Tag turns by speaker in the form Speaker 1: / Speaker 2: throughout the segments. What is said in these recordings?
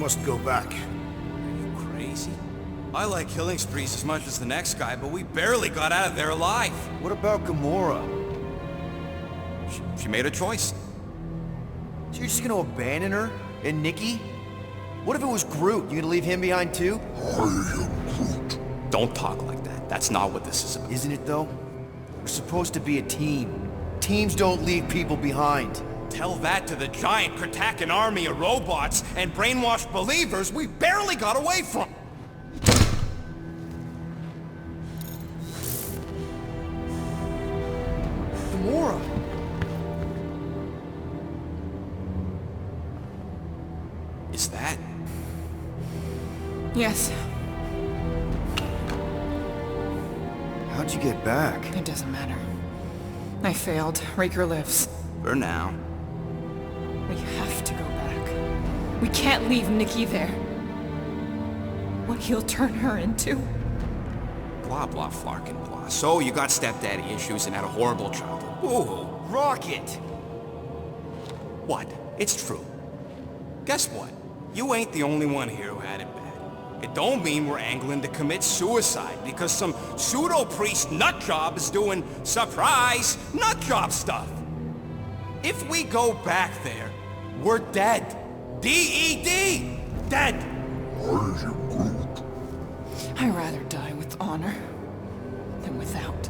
Speaker 1: must go back.
Speaker 2: Are you crazy? I like killing sprees as much as the next guy, but we barely got out of there alive.
Speaker 1: What about Gamora?
Speaker 2: She made a choice.
Speaker 1: So you're just gonna abandon her? And Nikki? What if it was Groot? You gonna leave him behind too?
Speaker 2: Don't talk like that. That's not what this is about.
Speaker 1: Isn't it though? We're supposed to be a team. Teams don't leave people behind.
Speaker 2: Tell that to the giant Kratakan army of robots and brainwashed believers we barely got away from.
Speaker 1: Gamora!
Speaker 2: Is that?
Speaker 3: Yes,
Speaker 1: How'd you get back?
Speaker 3: it doesn't matter. I failed. Raker lives.
Speaker 2: For now.
Speaker 3: We have to go back. We can't leave Nikki there. What he'll turn her into.
Speaker 2: Blah, blah, flarkin' blah. So you got stepdaddy issues and had a horrible childhood. Ooh.
Speaker 1: Rocket!
Speaker 2: What? It's true. Guess what? You ain't the only one here who had it bad. It don't mean we're angling to commit suicide because some pseudo-priest nutjob is doing surprise nutjob stuff. If we go back there, we're dead. D-E-D! Dead!
Speaker 3: I'd rather die with honor than without.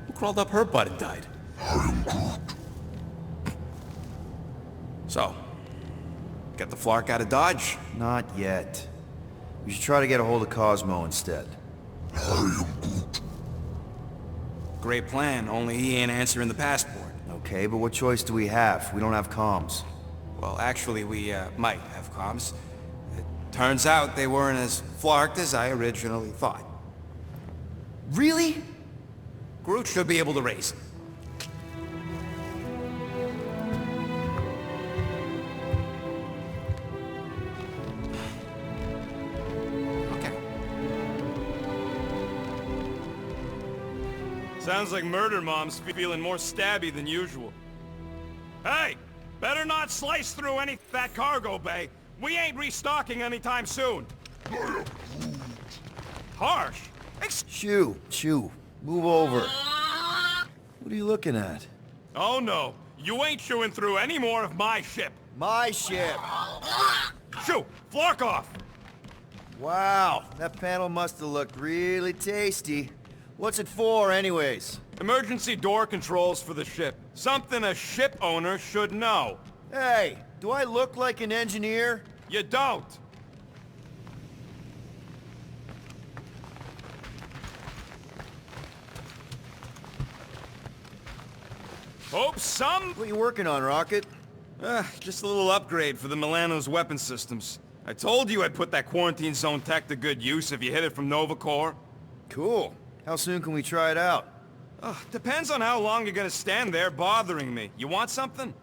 Speaker 2: Who crawled up her butt and died? So, get the Flark out of Dodge?
Speaker 1: Not yet. We should try to get a hold of Cosmo instead.
Speaker 2: Great plan, only he ain't answering the passport.
Speaker 1: Okay, but what choice do we have? We don't have comms.
Speaker 2: Well, actually, we might have comms. It turns out they weren't as flarked as I originally thought.
Speaker 1: Really?
Speaker 2: Groot should be able to raise them. Okay.
Speaker 4: Sounds like Murder Mom's feeling more stabby than usual. Hey! Better not slice through any that cargo bay. We ain't restocking anytime soon. Harsh.
Speaker 1: Shoo, move over. What are you looking at?
Speaker 4: Oh no, you ain't chewing through any more of my ship.
Speaker 1: My ship!
Speaker 4: Shoo, Flark off.
Speaker 1: Wow, that panel must have looked really tasty. What's it for, anyways?
Speaker 4: Emergency door controls for the ship. Something a ship owner should know.
Speaker 1: Hey, do I look like an engineer?
Speaker 4: You don't. Hope some...
Speaker 1: What are you working on, Rocket?
Speaker 4: Just a little upgrade for the Milano's weapon systems. I told you I'd put that quarantine zone tech to good use if you hit it from Nova Corps.
Speaker 1: Cool. How soon can we try it out?
Speaker 4: Depends on how long you're gonna stand there bothering me. You want something?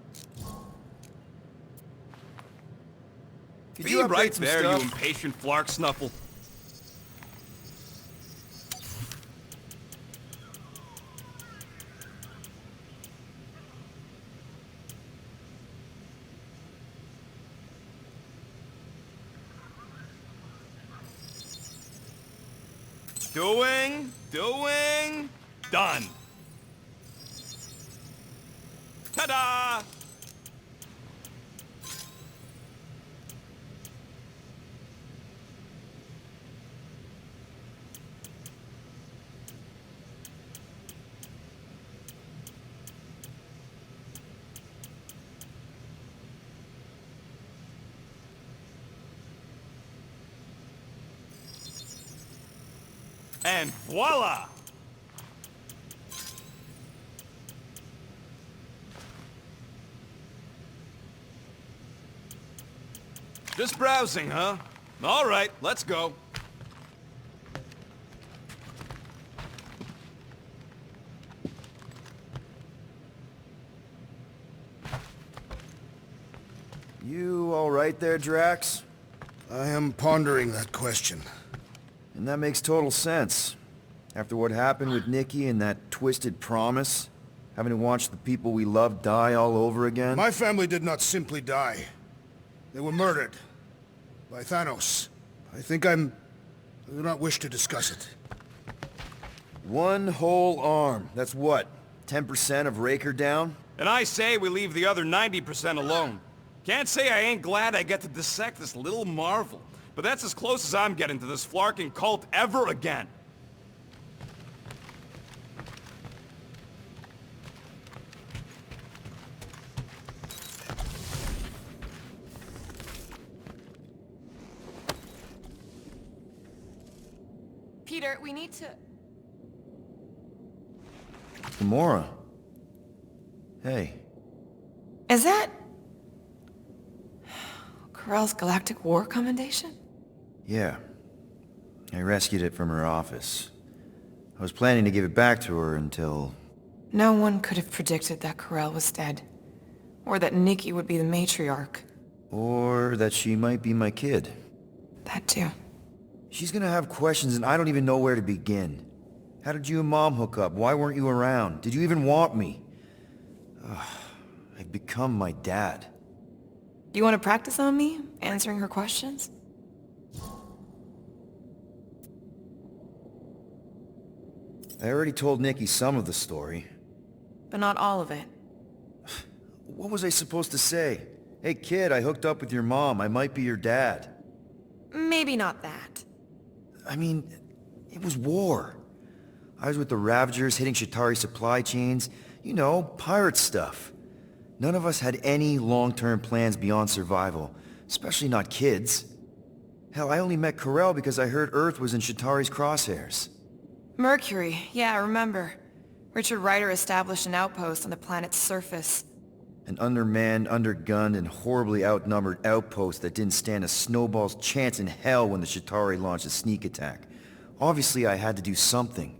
Speaker 1: Could
Speaker 4: Be
Speaker 1: you upgrade
Speaker 4: right
Speaker 1: some
Speaker 4: there,
Speaker 1: stuff?
Speaker 4: you impatient flark snuffle. Doing, done. Ta-da! And voila! Just browsing, huh? All right, let's go.
Speaker 1: You all right there, Drax?
Speaker 5: I am pondering that question.
Speaker 1: And that makes total sense. After what happened with Nikki and that twisted promise, having to watch the people we love die all over again?
Speaker 5: My family did not simply die. They were murdered. By Thanos. I do not wish to discuss it.
Speaker 1: One whole arm. That's what? 10% of Raker down?
Speaker 4: And I say we leave the other 90% alone. Can't say I ain't glad I get to dissect this little marvel. But that's as close as I'm getting to this flarking cult ever again.
Speaker 3: Peter, we need to...
Speaker 1: Gamora. Hey.
Speaker 3: Is that... Corell's Galactic War Commendation?
Speaker 1: Yeah. I rescued it from her office. I was planning to give it back to her until...
Speaker 3: No one could have predicted that Corell was dead. Or that Nikki would be the matriarch.
Speaker 1: Or that she might be my kid.
Speaker 3: That too.
Speaker 1: She's gonna have questions and I don't even know where to begin. How did you and Mom hook up? Why weren't you around? Did you even want me? I've become my dad.
Speaker 3: Do you want to practice on me, answering her questions?
Speaker 1: I already told Nikki some of the story.
Speaker 3: But not all of it.
Speaker 1: What was I supposed to say? Hey kid, I hooked up with your mom. I might be your dad.
Speaker 3: Maybe not that.
Speaker 1: I mean, it was war. I was with the Ravagers hitting Chitauri supply chains. You know, pirate stuff. None of us had any long-term plans beyond survival, especially not kids. Hell, I only met Corell because I heard Earth was in Chitauri's crosshairs.
Speaker 3: Mercury, yeah, I remember. Richard Rider established an outpost on the planet's surface.
Speaker 1: An undermanned, undergunned, and horribly outnumbered outpost that didn't stand a snowball's chance in hell when the Chitauri launched a sneak attack. Obviously, I had to do something.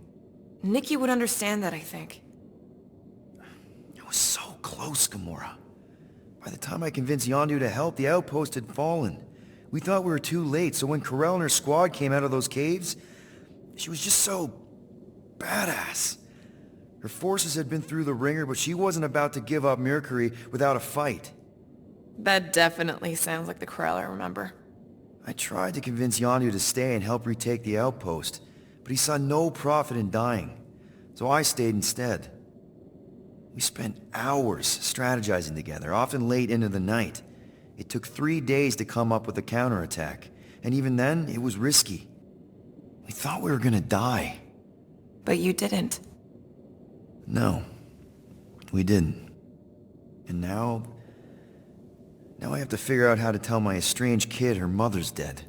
Speaker 3: Nikki would understand that, I think.
Speaker 1: I was so close, Gamora. By the time I convinced Yondu to help, the outpost had fallen. We thought we were too late, so when Corell and her squad came out of those caves, she was just so... badass. Her forces had been through the ringer, but she wasn't about to give up Mercury without a fight.
Speaker 3: That definitely sounds like the Corell I remember.
Speaker 1: I tried to convince Yondu to stay and help retake the outpost, but he saw no profit in dying, so I stayed instead. We spent hours strategizing together, often late into the night. It took 3 days to come up with a counterattack, and even then, it was risky. We thought we were gonna die.
Speaker 3: But you didn't.
Speaker 1: No, we didn't. And now I have to figure out how to tell my estranged kid her mother's dead.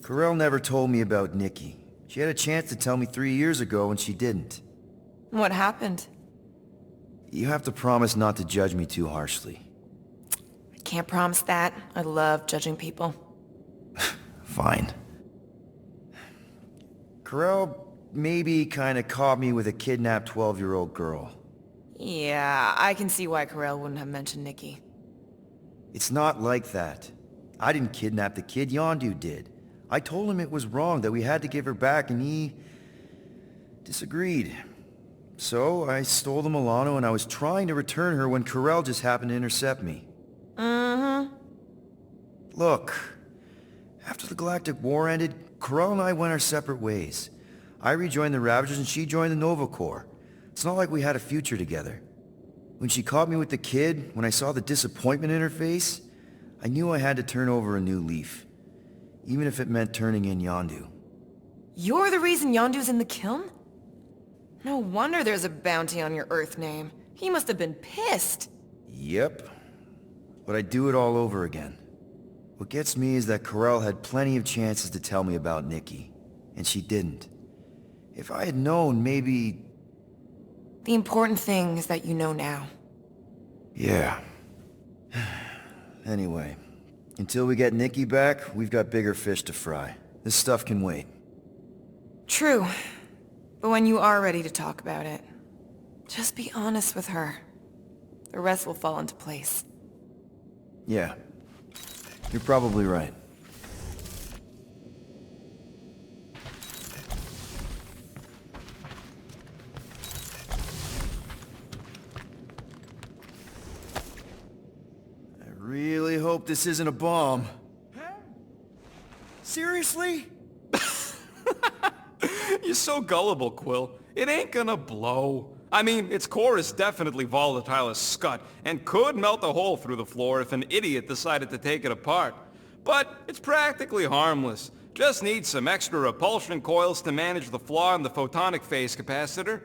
Speaker 1: Corell never told me about Nikki. She had a chance to tell me 3 years ago and she didn't.
Speaker 3: What happened?
Speaker 1: You have to promise not to judge me too harshly.
Speaker 3: I can't promise that. I love judging people.
Speaker 1: Fine. Corell maybe kinda caught me with a kidnapped 12-year-old girl.
Speaker 3: Yeah, I can see why Corell wouldn't have mentioned Nikki.
Speaker 1: It's not like that. I didn't kidnap the kid, Yondu did. I told him it was wrong, that we had to give her back, and he... disagreed. So, I stole the Milano and I was trying to return her when Corell just happened to intercept me.
Speaker 3: Mm-hmm.
Speaker 1: Look, after the Galactic War ended, Corell and I went our separate ways. I rejoined the Ravagers and she joined the Nova Corps. It's not like we had a future together. When she caught me with the kid, when I saw the disappointment in her face, I knew I had to turn over a new leaf. Even if it meant turning in Yondu.
Speaker 3: You're the reason Yondu's in the kiln? No wonder there's a bounty on your Earth name. He must have been pissed.
Speaker 1: Yep. But I'd do it all over again. What gets me is that Corell had plenty of chances to tell me about Nikki. And she didn't. If I had known, maybe...
Speaker 3: The important thing is that you know now.
Speaker 1: Yeah. Anyway, until we get Nikki back, we've got bigger fish to fry. This stuff can wait.
Speaker 3: True. But when you are ready to talk about it, just be honest with her. The rest will fall into place.
Speaker 1: Yeah. You're probably right. hope this isn't a bomb. Seriously?
Speaker 4: You're so gullible, Quill. It ain't gonna blow. I mean, its core is definitely volatile as scut, and could melt a hole through the floor if an idiot decided to take it apart. But it's practically harmless. Just needs some extra repulsion coils to manage the flaw in the photonic phase capacitor.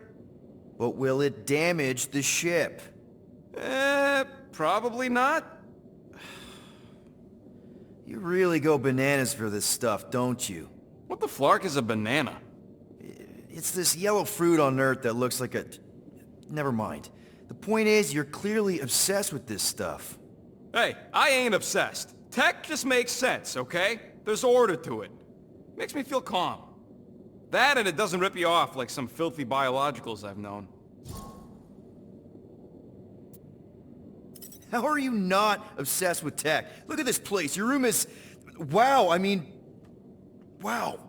Speaker 1: But will it damage the ship?
Speaker 4: Probably not.
Speaker 1: You really go bananas for this stuff, don't you?
Speaker 4: What the flark is a banana?
Speaker 1: It's this yellow fruit on Earth that looks like a... Never mind. The point is, you're clearly obsessed with this stuff.
Speaker 4: Hey, I ain't obsessed. Tech just makes sense, okay? There's order to it. Makes me feel calm. That and it doesn't rip you off like some filthy biologicals I've known.
Speaker 1: How are you not obsessed with tech? Look at this place. Your room is... Wow, I mean... Wow.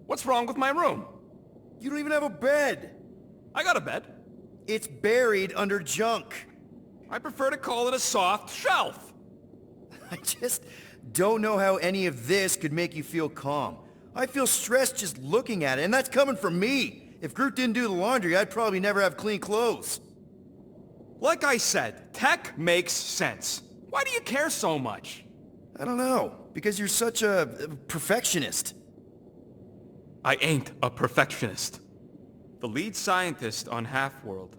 Speaker 4: What's wrong with my room?
Speaker 1: You don't even have a bed.
Speaker 4: I got a bed.
Speaker 1: It's buried under junk.
Speaker 4: I prefer to call it a soft shelf.
Speaker 1: I just don't know how any of this could make you feel calm. I feel stressed just looking at it, and that's coming from me. If Groot didn't do the laundry, I'd probably never have clean clothes.
Speaker 4: Like I said, tech makes sense. Why do you care so much?
Speaker 1: I don't know, because you're such a perfectionist.
Speaker 4: I ain't a perfectionist. The lead scientist on Half-World,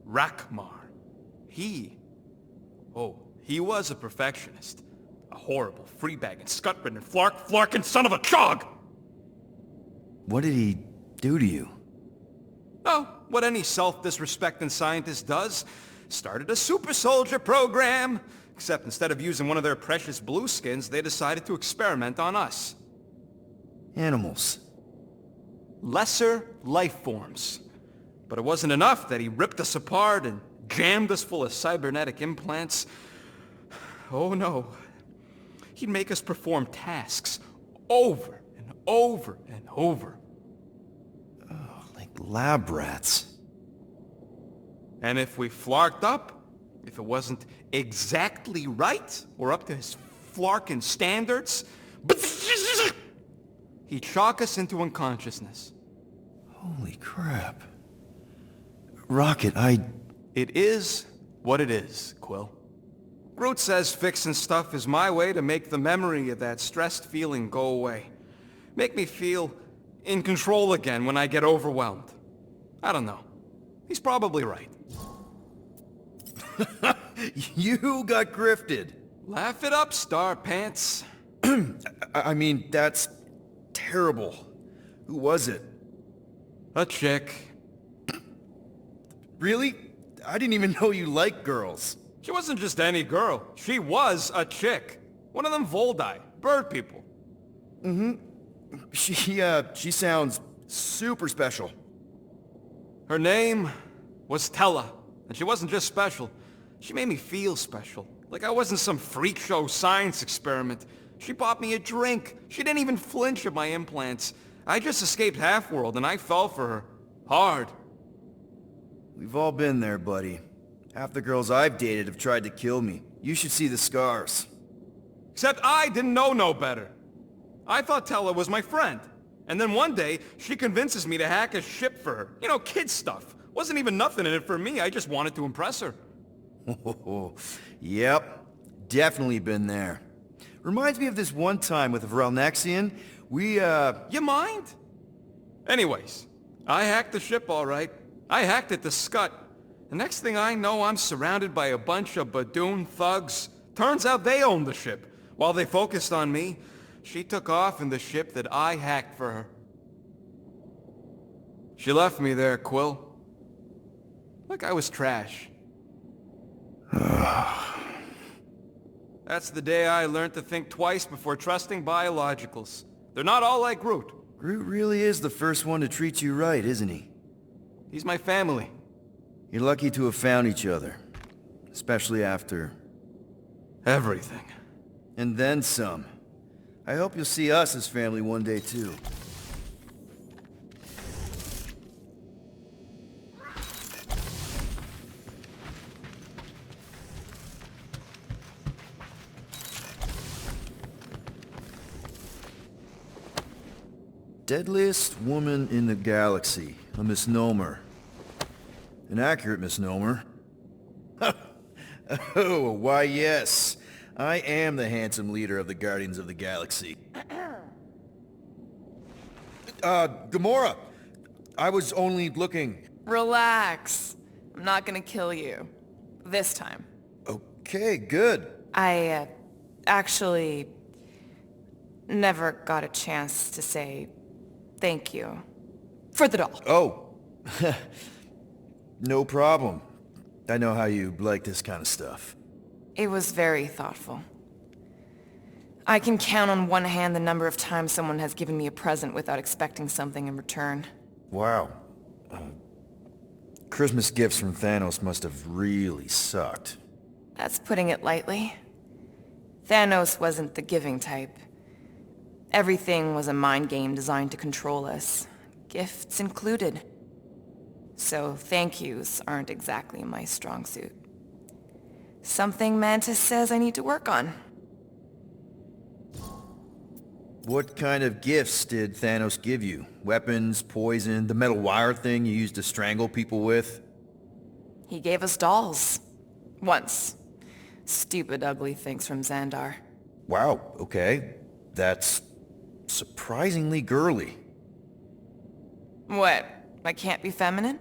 Speaker 4: Rakmar, he was a perfectionist. A horrible, free-bagging, scut-ridden, flarkin' son of a chog!
Speaker 1: What did he do to you?
Speaker 4: Oh, what any self-disrespecting scientist does. Started a super soldier program. Except instead of using one of their precious blueskins, they decided to experiment on us.
Speaker 1: Animals.
Speaker 4: Lesser life forms. But it wasn't enough that he ripped us apart and jammed us full of cybernetic implants. Oh no. He'd make us perform tasks over and over and over.
Speaker 1: Oh, like lab rats.
Speaker 4: And if we flarked up, if it wasn't exactly right or up to his flarkin' standards, he'd shock us into unconsciousness.
Speaker 1: Holy crap. Rocket,
Speaker 4: It is what it is, Quill. Groot says fixing stuff is my way to make the memory of that stressed feeling go away. Make me feel in control again when I get overwhelmed. I don't know. He's probably right.
Speaker 1: You got grifted.
Speaker 4: Laugh it up, Star Pants.
Speaker 1: I mean, that's terrible. Who was it?
Speaker 4: A chick.
Speaker 1: Really? I didn't even know you liked girls.
Speaker 4: She wasn't just any girl. She was a chick. One of them Voldi, bird people.
Speaker 1: She sounds super special.
Speaker 4: Her name was Tella, and she wasn't just special. She made me feel special, like I wasn't some freak show science experiment. She bought me a drink. She didn't even flinch at my implants. I just escaped Half-World, and I fell for her. Hard.
Speaker 1: We've all been there, buddy. Half the girls I've dated have tried to kill me. You should see the scars.
Speaker 4: Except I didn't know no better. I thought Tella was my friend. And then one day, she convinces me to hack a ship for her. You know, kid stuff. Wasn't even nothing in it for me, I just wanted to impress her.
Speaker 1: Yep, definitely been there. Reminds me of this one time with Vrelnexian.
Speaker 4: You mind? Anyways, I hacked the ship all right. I hacked it to Scut. The next thing I know, I'm surrounded by a bunch of Badoon thugs. Turns out they owned the ship. While they focused on me, she took off in the ship that I hacked for her. She left me there, Quill. Like I was trash. That's the day I learned to think twice before trusting biologicals. They're not all like Groot.
Speaker 1: Groot really is the first one to treat you right, isn't he?
Speaker 4: He's my family.
Speaker 1: You're lucky to have found each other. Especially after...
Speaker 4: Everything.
Speaker 1: And then some. I hope you'll see us as family one day, too. deadliest woman in the galaxy. A misnomer. An accurate misnomer. Oh, why yes. I am the handsome leader of the Guardians of the Galaxy. Gamora! I was only looking...
Speaker 3: Relax. I'm not gonna kill you. This time.
Speaker 1: Okay, good.
Speaker 3: I, actually... never got a chance to say thank you. For the doll.
Speaker 1: Oh. No problem. I know how you like this kind of stuff.
Speaker 3: It was very thoughtful. I can count on one hand the number of times someone has given me a present without expecting something in return.
Speaker 1: Wow. Christmas gifts from Thanos must have really sucked.
Speaker 3: That's putting it lightly. Thanos wasn't the giving type. Everything was a mind game designed to control us, gifts included. So thank yous aren't exactly my strong suit. Something Mantis says I need to work on.
Speaker 1: What kind of gifts did Thanos give you? Weapons, poison, the metal wire thing you used to strangle people with?
Speaker 3: He gave us dolls. Once. Stupid, ugly things from Xandar.
Speaker 1: Wow, okay. That's surprisingly girly.
Speaker 3: What? I can't be feminine?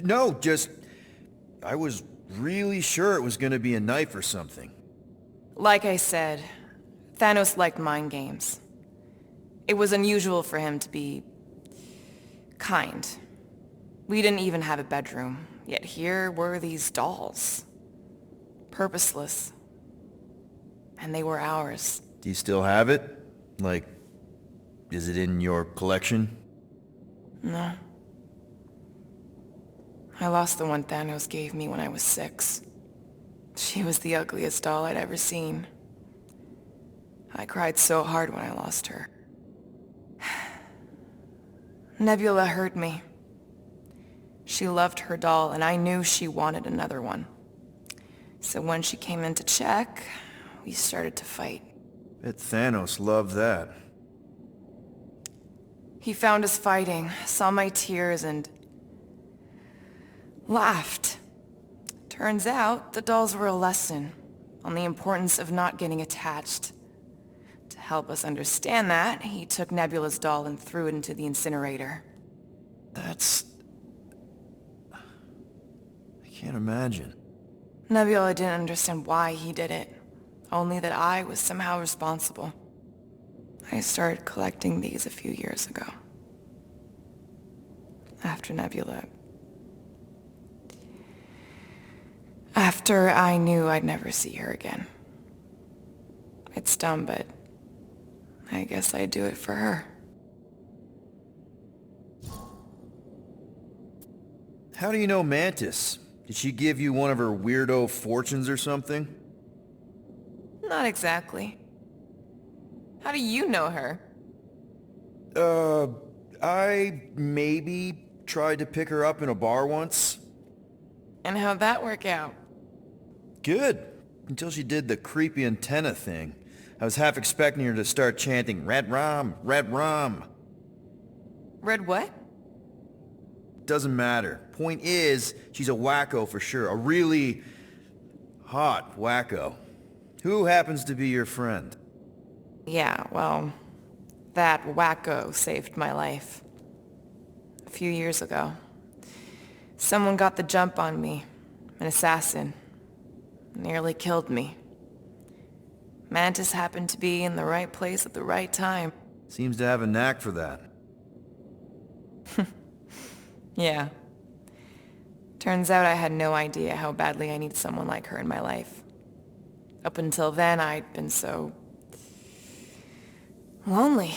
Speaker 1: No, just... I was really sure it was gonna be a knife or something.
Speaker 3: Like I said, Thanos liked mind games. It was unusual for him to be... kind. We didn't even have a bedroom, yet here were these dolls. Purposeless. And they were ours.
Speaker 1: Do you still have it? Like, is it in your collection?
Speaker 3: No. I lost the one Thanos gave me when I was 6. She was the ugliest doll I'd ever seen. I cried so hard when I lost her. Nebula hurt me. She loved her doll, and I knew she wanted another one. So when she came in to check, we started to fight.
Speaker 1: Bet Thanos loved that.
Speaker 3: He found us fighting, saw my tears, and laughed. Turns out, the dolls were a lesson on the importance of not getting attached. To help us understand that, he took Nebula's doll and threw it into the incinerator.
Speaker 1: That's... I can't imagine.
Speaker 3: Nebula didn't understand why he did it, only that I was somehow responsible. I started collecting these a few years ago. After Nebula... After I knew I'd never see her again. It's dumb, but I guess I'd do it for her.
Speaker 1: How do you know Mantis? Did she give you one of her weirdo fortunes or something?
Speaker 3: Not exactly. How do you know her?
Speaker 1: I maybe tried to pick her up in a bar once.
Speaker 3: And how'd that work out?
Speaker 1: Good. Until she did the creepy antenna thing. I was half expecting her to start chanting, Red Rum, Red Rum.
Speaker 3: Red what?
Speaker 1: Doesn't matter. Point is, she's a wacko for sure. A really hot wacko. Who happens to be your friend?
Speaker 3: Yeah, well, that wacko saved my life. A few years ago. Someone got the jump on me. An assassin. Nearly killed me. Mantis happened to be in the right place at the right time.
Speaker 1: Seems to have a knack for that.
Speaker 3: Yeah. Turns out I had no idea how badly I needed someone like her in my life. Up until then, I'd been so... lonely.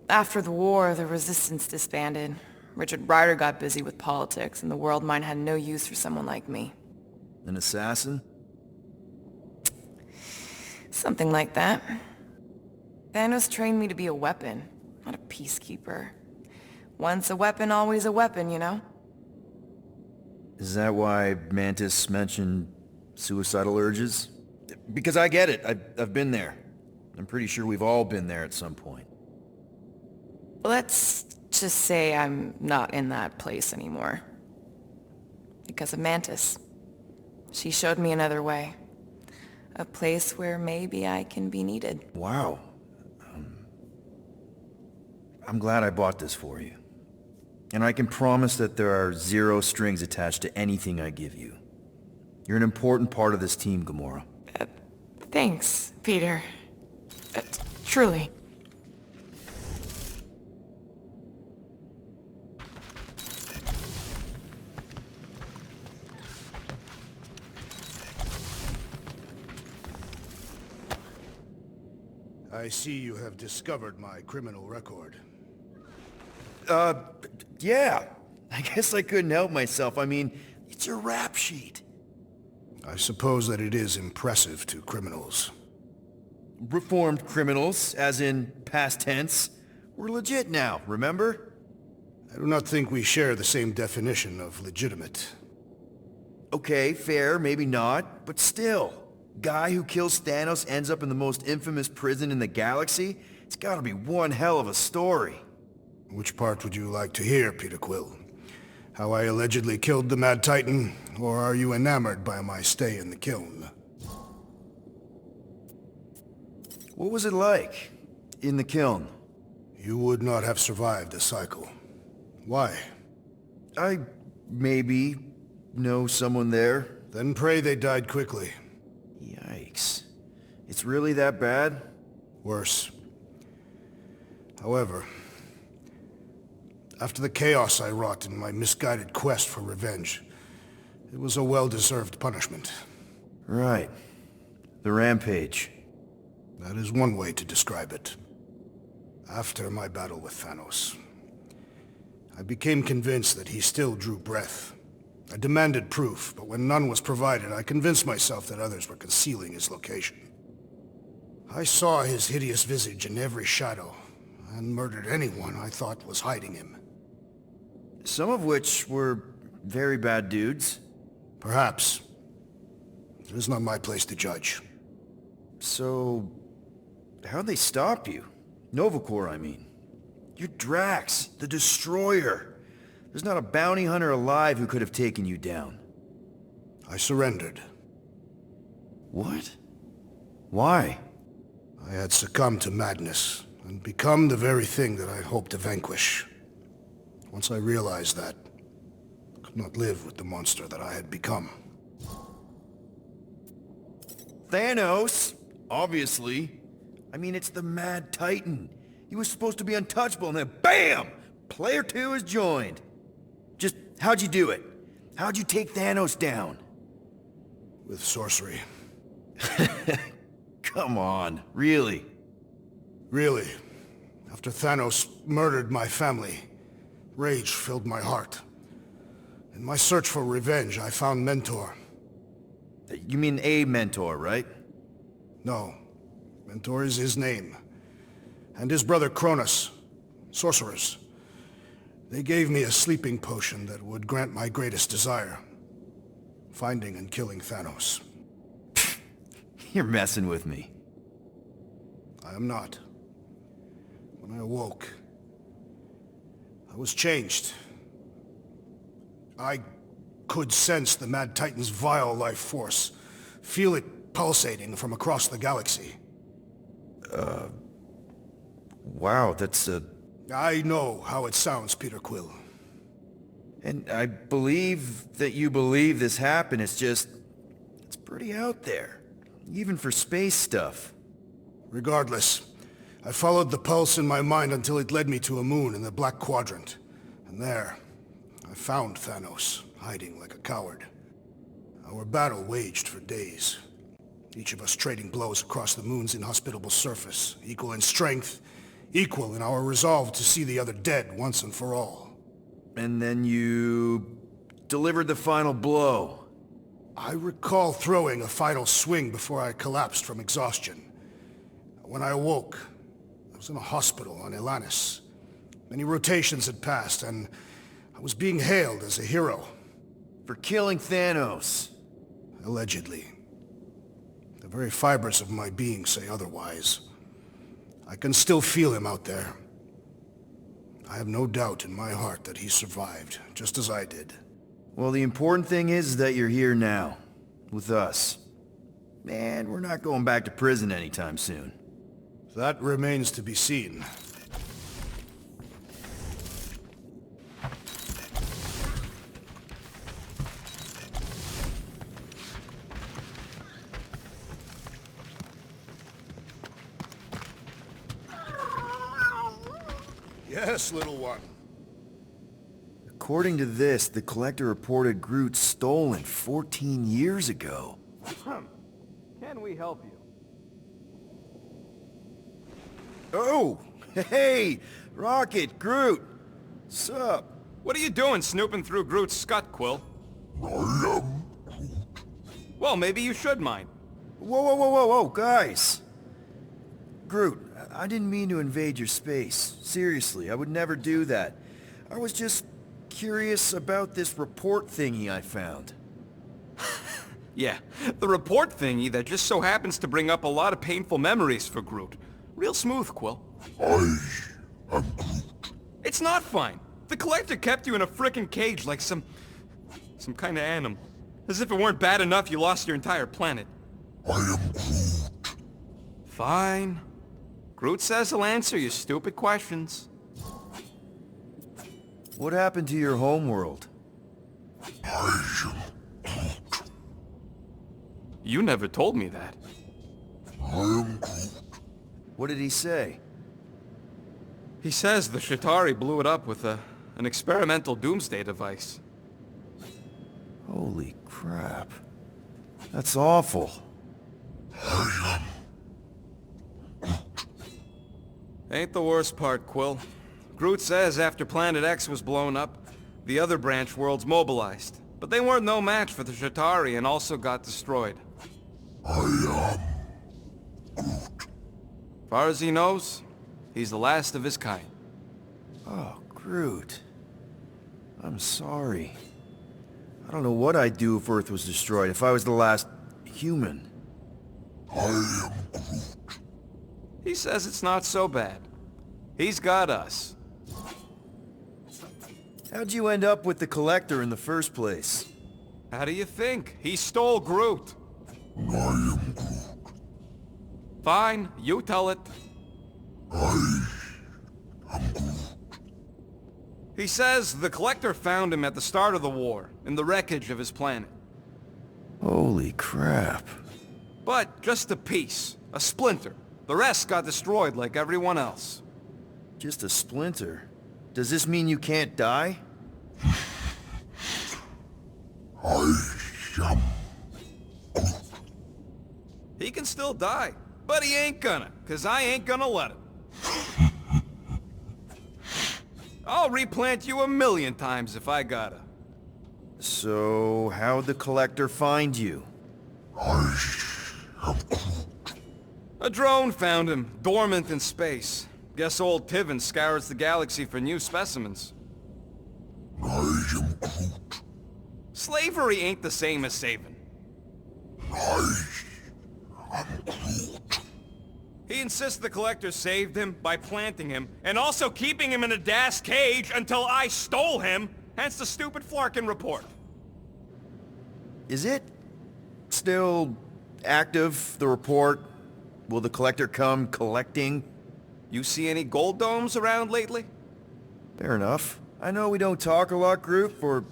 Speaker 3: After the war, the resistance disbanded. Richard Ryder got busy with politics, and the Worldmind had no use for someone like me.
Speaker 1: An assassin?
Speaker 3: Something like that. Thanos trained me to be a weapon, not a peacekeeper. Once a weapon, always a weapon, you know?
Speaker 1: Is that why Mantis mentioned suicidal urges? Because I get it. I've been there. I'm pretty sure we've all been there at some point.
Speaker 3: Let's just say I'm not in that place anymore. Because of Mantis. She showed me another way. A place where maybe I can be needed.
Speaker 1: Wow. I'm glad I bought this for you. And I can promise that there are zero strings attached to anything I give you. You're an important part of this team, Gamora.
Speaker 3: Thanks, Peter. Truly.
Speaker 5: I see you have discovered my criminal record.
Speaker 1: Yeah. I guess I couldn't help myself. I mean, it's your rap sheet.
Speaker 5: I suppose that it is impressive to criminals.
Speaker 1: Reformed criminals, as in past tense. We're legit now, remember?
Speaker 5: I do not think we share the same definition of legitimate.
Speaker 1: Okay, fair, maybe not, but still. Guy who kills Thanos ends up in the most infamous prison in the galaxy? It's gotta be one hell of a story.
Speaker 5: Which part would you like to hear, Peter Quill? How I allegedly killed the Mad Titan, or are you enamored by my stay in the kiln?
Speaker 1: What was it like in the kiln?
Speaker 5: You would not have survived the cycle. Why?
Speaker 1: I maybe know someone there.
Speaker 5: Then pray they died quickly.
Speaker 1: Yikes. It's really that bad?
Speaker 5: Worse. However, after the chaos I wrought in my misguided quest for revenge, it was a well-deserved punishment.
Speaker 1: Right. The rampage.
Speaker 5: That is one way to describe it. After my battle with Thanos, I became convinced that he still drew breath. I demanded proof, but when none was provided, I convinced myself that others were concealing his location. I saw his hideous visage in every shadow, and murdered anyone I thought was hiding him.
Speaker 1: Some of which were very bad dudes.
Speaker 5: Perhaps. It is not my place to judge.
Speaker 1: So, how'd they stop you? Nova Corps, I mean. You're Drax, the Destroyer. There's not a bounty hunter alive who could have taken you down.
Speaker 5: I surrendered.
Speaker 1: What? Why?
Speaker 5: I had succumbed to madness, and become the very thing that I hoped to vanquish. Once I realized that, I could not live with the monster that I had become.
Speaker 1: Thanos, obviously. I mean, it's the Mad Titan. He was supposed to be untouchable, and then BAM! Player 2 has joined. Just, how'd you do it? How'd you take Thanos down?
Speaker 5: With sorcery.
Speaker 1: Come on, really?
Speaker 5: Really. After Thanos murdered my family, rage filled my heart. In my search for revenge, I found Mentor.
Speaker 1: You mean a mentor, right?
Speaker 5: No. Mentor is his name. And his brother Cronus. Sorcerers. They gave me a sleeping potion that would grant my greatest desire. Finding and killing Thanos.
Speaker 1: You're messing with me.
Speaker 5: I am not. When I awoke, I was changed. I could sense the Mad Titan's vile life force. Feel it pulsating from across the galaxy.
Speaker 1: Wow, that's a...
Speaker 5: I know how it sounds, Peter Quill.
Speaker 1: And I believe that you believe this happened. It's just... it's pretty out there. Even for space stuff.
Speaker 5: Regardless, I followed the pulse in my mind until it led me to a moon in the Black Quadrant. And there, I found Thanos, hiding like a coward. Our battle waged for days. Each of us trading blows across the moon's inhospitable surface, equal in strength, equal in our resolve to see the other dead once and for all.
Speaker 1: And then you... delivered the final blow.
Speaker 5: I recall throwing a final swing before I collapsed from exhaustion. When I awoke, I was in a hospital on Atlantis. Many rotations had passed, and I was being hailed as a hero.
Speaker 1: For killing Thanos.
Speaker 5: Allegedly. The very fibers of my being say otherwise. I can still feel him out there. I have no doubt in my heart that he survived, just as I did.
Speaker 1: Well, the important thing is that you're here now, with us. And we're not going back to prison anytime soon.
Speaker 5: That remains to be seen. Yes, little one.
Speaker 1: According to this, the Collector reported Groot stolen 14 years ago.
Speaker 4: Can we help you?
Speaker 1: Oh! Hey! Rocket! Groot! Sup?
Speaker 4: What are you doing snooping through Groot's scut, Quill? Well, maybe you should mind.
Speaker 1: Whoa, whoa, whoa, whoa, whoa, guys! Groot, I didn't mean to invade your space. Seriously, I would never do that. I was just curious about this report thingy I found.
Speaker 4: Yeah, the report thingy that just so happens to bring up a lot of painful memories for Groot. Real smooth, Quill.
Speaker 6: I am Groot.
Speaker 4: It's not fine. The Collector kept you in a frickin' cage like some kind of animal. As if it weren't bad enough you lost your entire planet.
Speaker 6: I am Groot.
Speaker 4: Fine. Groot says he'll answer your stupid questions.
Speaker 1: What happened to your homeworld?
Speaker 6: I am Groot.
Speaker 4: You never told me that.
Speaker 6: I am Groot.
Speaker 1: What did he say?
Speaker 4: He says the Shatari blew it up with an experimental doomsday device.
Speaker 1: Holy crap. That's awful.
Speaker 6: I am
Speaker 4: Ain't the worst part, Quill. Groot says after Planet X was blown up, the other branch worlds mobilized. But they weren't no match for the Shatari and also got destroyed.
Speaker 6: I am Groot.
Speaker 4: Far as he knows, he's the last of his kind.
Speaker 1: Oh, Groot. I'm sorry. I don't know what I'd do if Earth was destroyed, if I was the last human.
Speaker 6: I am Groot.
Speaker 4: He says it's not so bad. He's got us.
Speaker 1: How'd you end up with the Collector in the first place?
Speaker 4: How do you think? He stole Groot.
Speaker 6: I am Groot.
Speaker 4: Fine, you tell it.
Speaker 6: I am Groot.
Speaker 4: He says the Collector found him at the start of the war, in the wreckage of his planet.
Speaker 1: Holy crap.
Speaker 4: But just a piece, a splinter. The rest got destroyed like everyone else.
Speaker 1: Just a splinter. Does this mean you can't die?
Speaker 6: I am Groot.
Speaker 4: He can still die, but he ain't gonna, 'cause I ain't gonna let him. I'll replant you 1,000,000 times if I gotta.
Speaker 1: So, how'd the Collector find you?
Speaker 6: I am Groot.
Speaker 4: A drone found him, dormant in space. Guess old Tiven scours the galaxy for new specimens.
Speaker 6: I am Groot.
Speaker 4: Slavery ain't the same as saving.
Speaker 6: I am Groot.
Speaker 4: He insists the Collector saved him by planting him, and also keeping him in a das cage until I stole him, hence the stupid Flarkin report.
Speaker 1: Is it still active, the report? Will the Collector come collecting?
Speaker 4: You see any gold domes around lately?
Speaker 1: Fair enough. I know we don't talk a lot, Groot, for,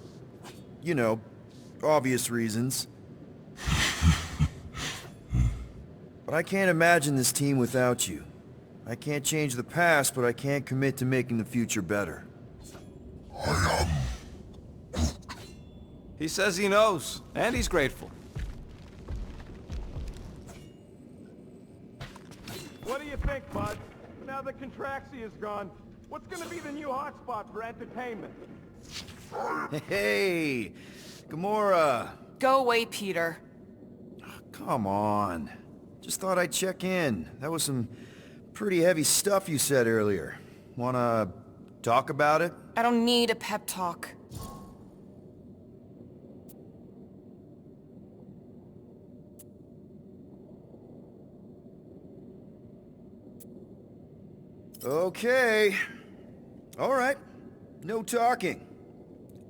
Speaker 1: you know, obvious reasons. But I can't imagine this team without you. I can't change the past, but I can't commit to making the future better.
Speaker 6: I am
Speaker 4: He says he knows, and he's grateful. What do you think, bud? Now that Contraxi is gone, what's gonna be the new hotspot for entertainment?
Speaker 1: Hey! Gamora!
Speaker 3: Go away, Peter.
Speaker 1: Come on. Just thought I'd check in. That was some pretty heavy stuff you said earlier. Wanna talk about it?
Speaker 3: I don't need a pep talk.
Speaker 1: Okay. Alright. No talking.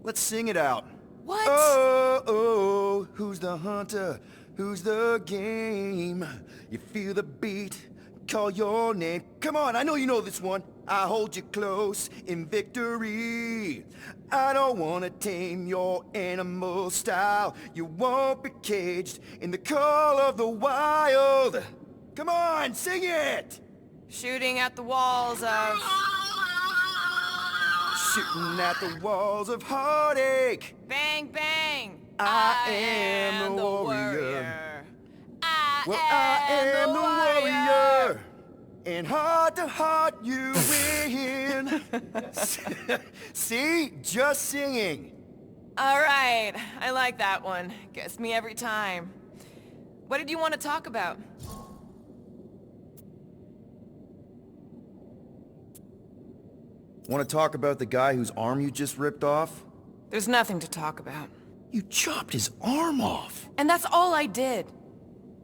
Speaker 1: Let's sing it out.
Speaker 3: What?
Speaker 1: Oh, oh, who's the hunter? Who's the game? You feel the beat, call your name. Come on, I know you know this one. I hold you close in victory. I don't wanna tame your animal style. You won't be caged in the call of the wild. Come on, sing it!
Speaker 3: Shooting at the walls of...
Speaker 1: Shooting at the walls of heartache.
Speaker 3: Bang, bang!
Speaker 1: I am the warrior. I am the warrior. And heart to heart you win. See? Just singing.
Speaker 3: All right, I like that one. Gets me every time. What did you want to talk about?
Speaker 1: Want to talk about the guy whose arm you just ripped off?
Speaker 3: There's nothing to talk about.
Speaker 1: You chopped his arm off.
Speaker 3: And that's all I did.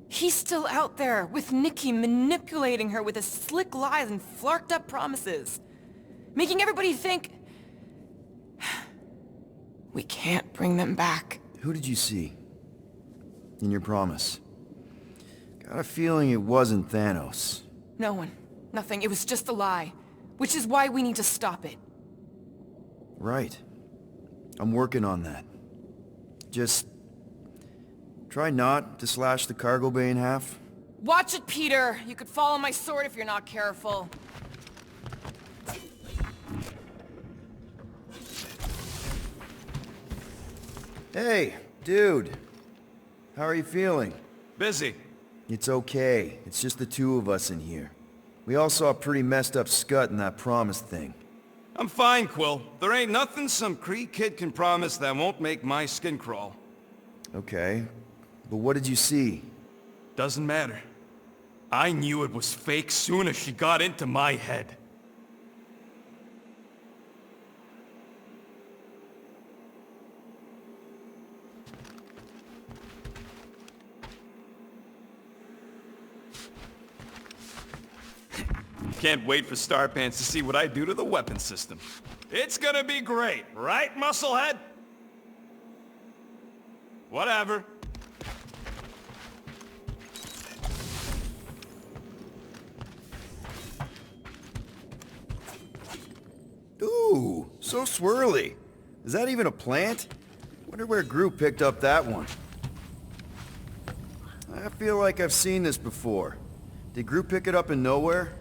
Speaker 3: He's still out there, with Nikki manipulating her with his slick lies and flarked up promises. Making everybody think... we can't bring them back.
Speaker 1: Who did you see? In your promise? Got a feeling it wasn't Thanos.
Speaker 3: No one. Nothing. It was just a lie. Which is why we need to stop it.
Speaker 1: Right. I'm working on that. Just... try not to slash the cargo bay in half.
Speaker 3: Watch it, Peter! You could fall on my sword if you're not careful.
Speaker 1: Hey, dude. How are you feeling?
Speaker 4: Busy.
Speaker 1: It's okay. It's just the two of us in here. We all saw a pretty messed up scut in that promise thing.
Speaker 4: I'm fine, Quill. There ain't nothing some Kree kid can promise that won't make my skin crawl.
Speaker 1: Okay. But what did you see?
Speaker 4: Doesn't matter. I knew it was fake soon as she got into my head. Can't wait for Starpants to see what I do to the weapon system. It's gonna be great, right, Musclehead? Whatever.
Speaker 1: Ooh, so swirly. Is that even a plant? Wonder where Groot picked up that one. I feel like I've seen this before. Did Groot pick it up in nowhere?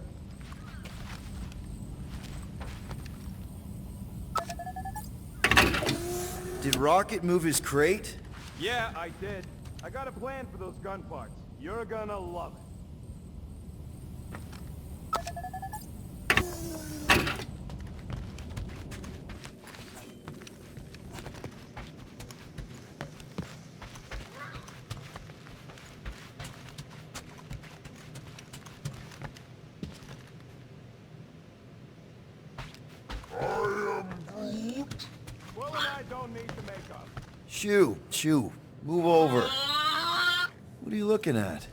Speaker 1: Did Rocket move his crate?
Speaker 4: Yeah, I did. I got a plan for those gun parts. You're gonna love it. Will and I don't need to make up.
Speaker 1: Shoo, move over. What are you looking at?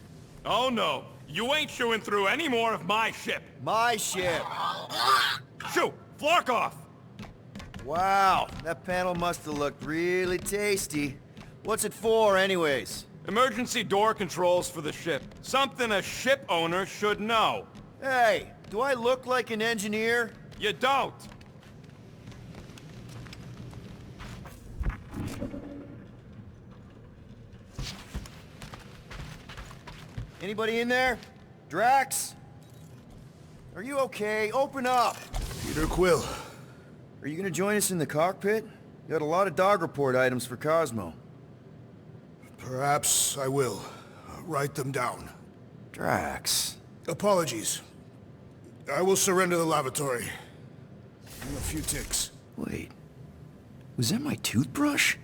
Speaker 4: Oh no, you ain't chewing through any more of my ship.
Speaker 1: My ship.
Speaker 4: Shoo, flark off.
Speaker 1: Wow, that panel must have looked really tasty. What's it for, anyways?
Speaker 4: Emergency door controls for the ship. Something a ship owner should know.
Speaker 1: Hey, do I look like an engineer?
Speaker 4: You don't.
Speaker 1: Anybody in there? Drax? Are you okay? Open up!
Speaker 5: Peter Quill.
Speaker 1: Are you gonna join us in the cockpit? You got a lot of dog report items for Cosmo.
Speaker 5: Perhaps I will. Write them down.
Speaker 1: Drax.
Speaker 5: Apologies. I will surrender the lavatory. In a few ticks.
Speaker 1: Wait. Was that my toothbrush?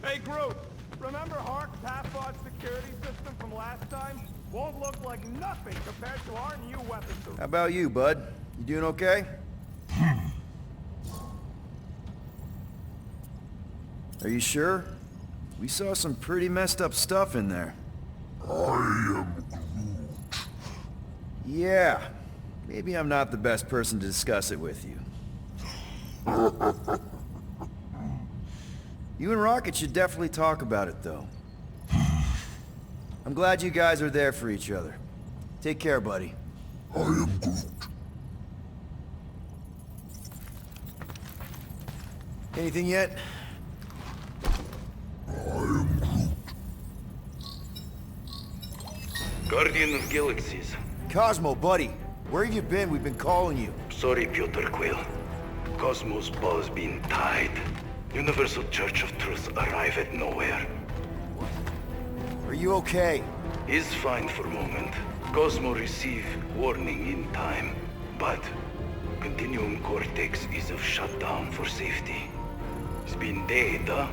Speaker 4: Hey, Groot. Remember Hark's half-bot security system from last time? Won't look like nothing compared to our new weapon suit.
Speaker 1: How about you, bud? You doing okay? Are you sure? We saw some pretty messed up stuff in there.
Speaker 6: I am Groot.
Speaker 1: Yeah. Maybe I'm not the best person to discuss it with you. You and Rocket should definitely talk about it, though. I'm glad you guys are there for each other. Take care, buddy.
Speaker 6: I am Groot.
Speaker 1: Anything yet?
Speaker 7: Guardian of Galaxies.
Speaker 1: Cosmo, buddy. Where have you been? We've been calling you.
Speaker 7: Sorry, Piotr Quill. Cosmos ball's been tied. Universal Church of Truth arrive at nowhere.
Speaker 1: Are you okay?
Speaker 7: Is fine for moment. Cosmo receive warning in time. But Continuum Cortex is of shutdown for safety. It's been dead, huh?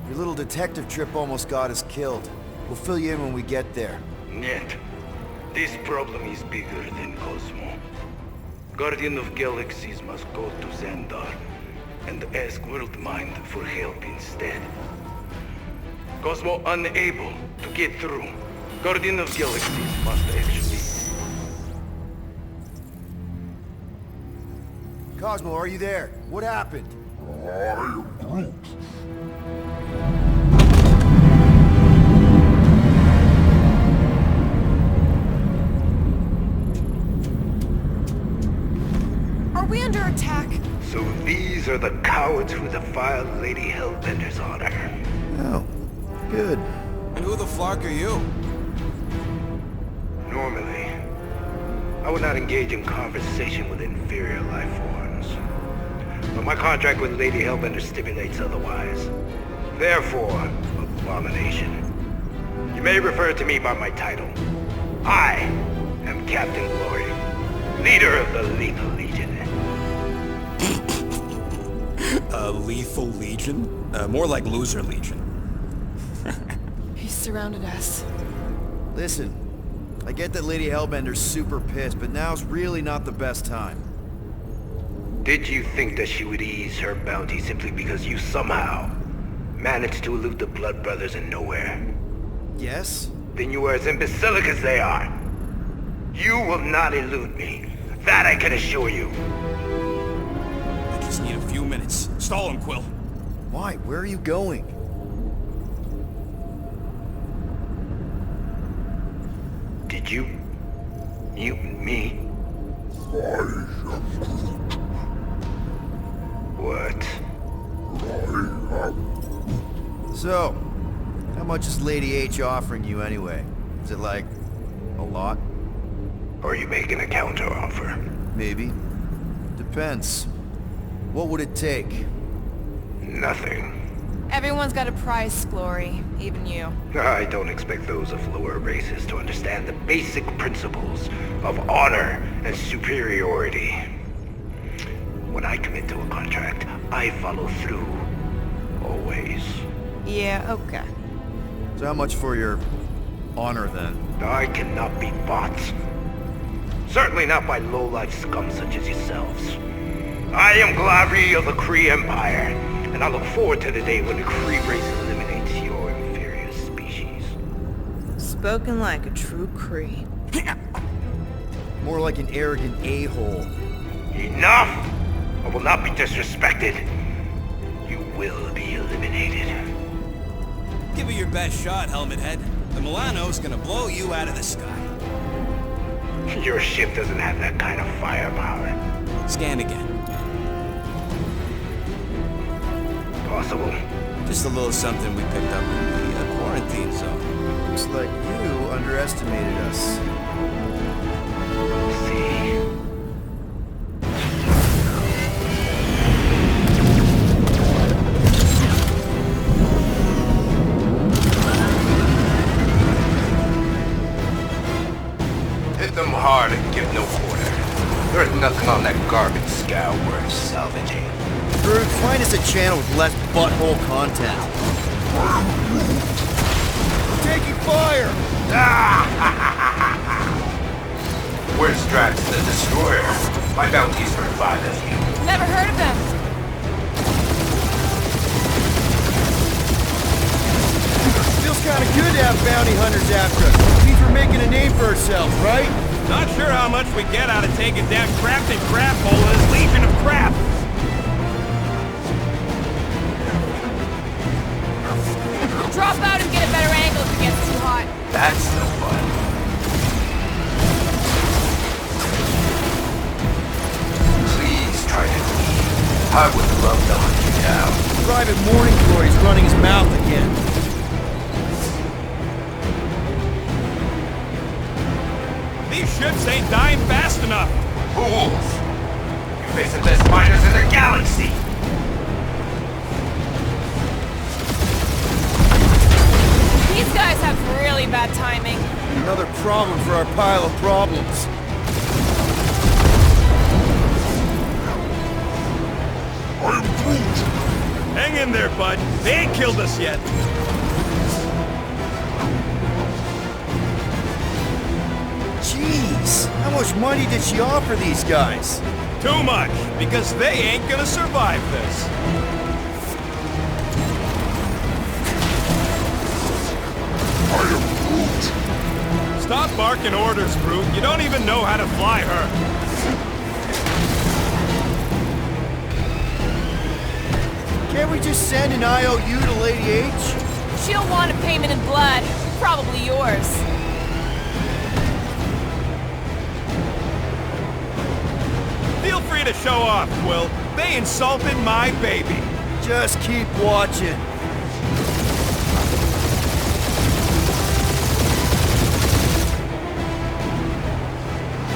Speaker 1: Your little detective trip almost got us killed. We'll fill you in when we get there.
Speaker 7: Yet, this problem is bigger than Cosmo. Guardian of Galaxies must go to Xandar and ask Worldmind for help instead. Cosmo unable to get through. Guardian of Galaxies must actually...
Speaker 1: Cosmo, are you there? What happened?
Speaker 6: I am Groot.
Speaker 3: Are we under attack?
Speaker 7: So these are the cowards who defiled Lady Hellbender's honor.
Speaker 1: Oh, good.
Speaker 2: And who the flark are you?
Speaker 7: Normally, I would not engage in conversation with inferior life forms. But my contract with Lady Hellbender stipulates otherwise. Therefore, abomination. You may refer to me by my title. I am Captain Glory, leader of the Lethal Legion.
Speaker 2: Lethal Legion? More like Loser Legion.
Speaker 3: He surrounded us.
Speaker 1: Listen, I get that Lady Hellbender's super pissed, but now's really not the best time.
Speaker 7: Did you think that she would ease her bounty simply because you somehow managed to elude the Blood Brothers in nowhere?
Speaker 1: Yes?
Speaker 7: Then you are as imbecilic as they are. You will not elude me. That I can assure you.
Speaker 2: I just need a few minutes. Stall him, Quill.
Speaker 1: Why? Where are you going?
Speaker 7: Did you mutant me?
Speaker 6: I am Groot.
Speaker 7: What?
Speaker 6: I am...
Speaker 1: So, how much is Lady H offering you anyway? Is it like, a lot?
Speaker 7: Are you making a counter-offer?
Speaker 1: Maybe. Depends. What would it take?
Speaker 7: Nothing.
Speaker 3: Everyone's got a price, Glory. Even you.
Speaker 7: I don't expect those of lower races to understand the basic principles of honor and superiority. When I commit to a contract, I follow through. Always.
Speaker 3: Yeah, okay.
Speaker 1: So how much for your honor then?
Speaker 7: I cannot be bought. Certainly not by low-life scum such as yourselves. I am Glari of the Kree Empire, and I look forward to the day when the Kree race eliminates your inferior species.
Speaker 3: Spoken like a true Kree.
Speaker 1: More like an arrogant a-hole.
Speaker 7: Enough! I will not be disrespected. You will be eliminated.
Speaker 2: Give it your best shot, Helmet Head. The Milano's gonna blow you out of the sky.
Speaker 7: Your ship doesn't have that kind of firepower.
Speaker 2: Scan again.
Speaker 7: Possible.
Speaker 2: Just a little something we picked up in the quarantine zone.
Speaker 1: Looks like you underestimated us.
Speaker 7: See. Hit them hard and give no quarter. There's nothing on that garbage scow worth salvaging.
Speaker 1: Groot, find us a channel with less butthole content. We're taking fire!
Speaker 7: Where's Drax the Destroyer? My bounty's for 5 of you.
Speaker 3: Never heard of them.
Speaker 1: bounty hunters after us. Means we're making a name for ourselves, right?
Speaker 4: Not sure how much we get out of taking down Captain Craphole and his Legion of Crap.
Speaker 3: Drop out and get a better angle if it gets too hot.
Speaker 7: That's no fun. Please try to leave. I would love to hunt you down.
Speaker 1: Private Morning Glory's running his mouth again.
Speaker 4: These ships ain't dying fast enough.
Speaker 7: Fools! You face the best miners in the galaxy!
Speaker 3: These guys have really bad timing.
Speaker 1: Another problem for our pile of problems.
Speaker 6: I am Groot.
Speaker 4: Hang in there, bud. They ain't killed us yet.
Speaker 1: Jeez, how much money did she offer these guys?
Speaker 4: Too much, because they ain't gonna survive this.
Speaker 6: I am Groot.
Speaker 4: Stop barking orders, Groot. You don't even know how to fly her.
Speaker 1: Can't we just send an IOU to Lady H?
Speaker 3: She'll want a payment in blood. Probably yours.
Speaker 4: Feel free to show off, Quill. They insulted my baby.
Speaker 1: Just keep watching.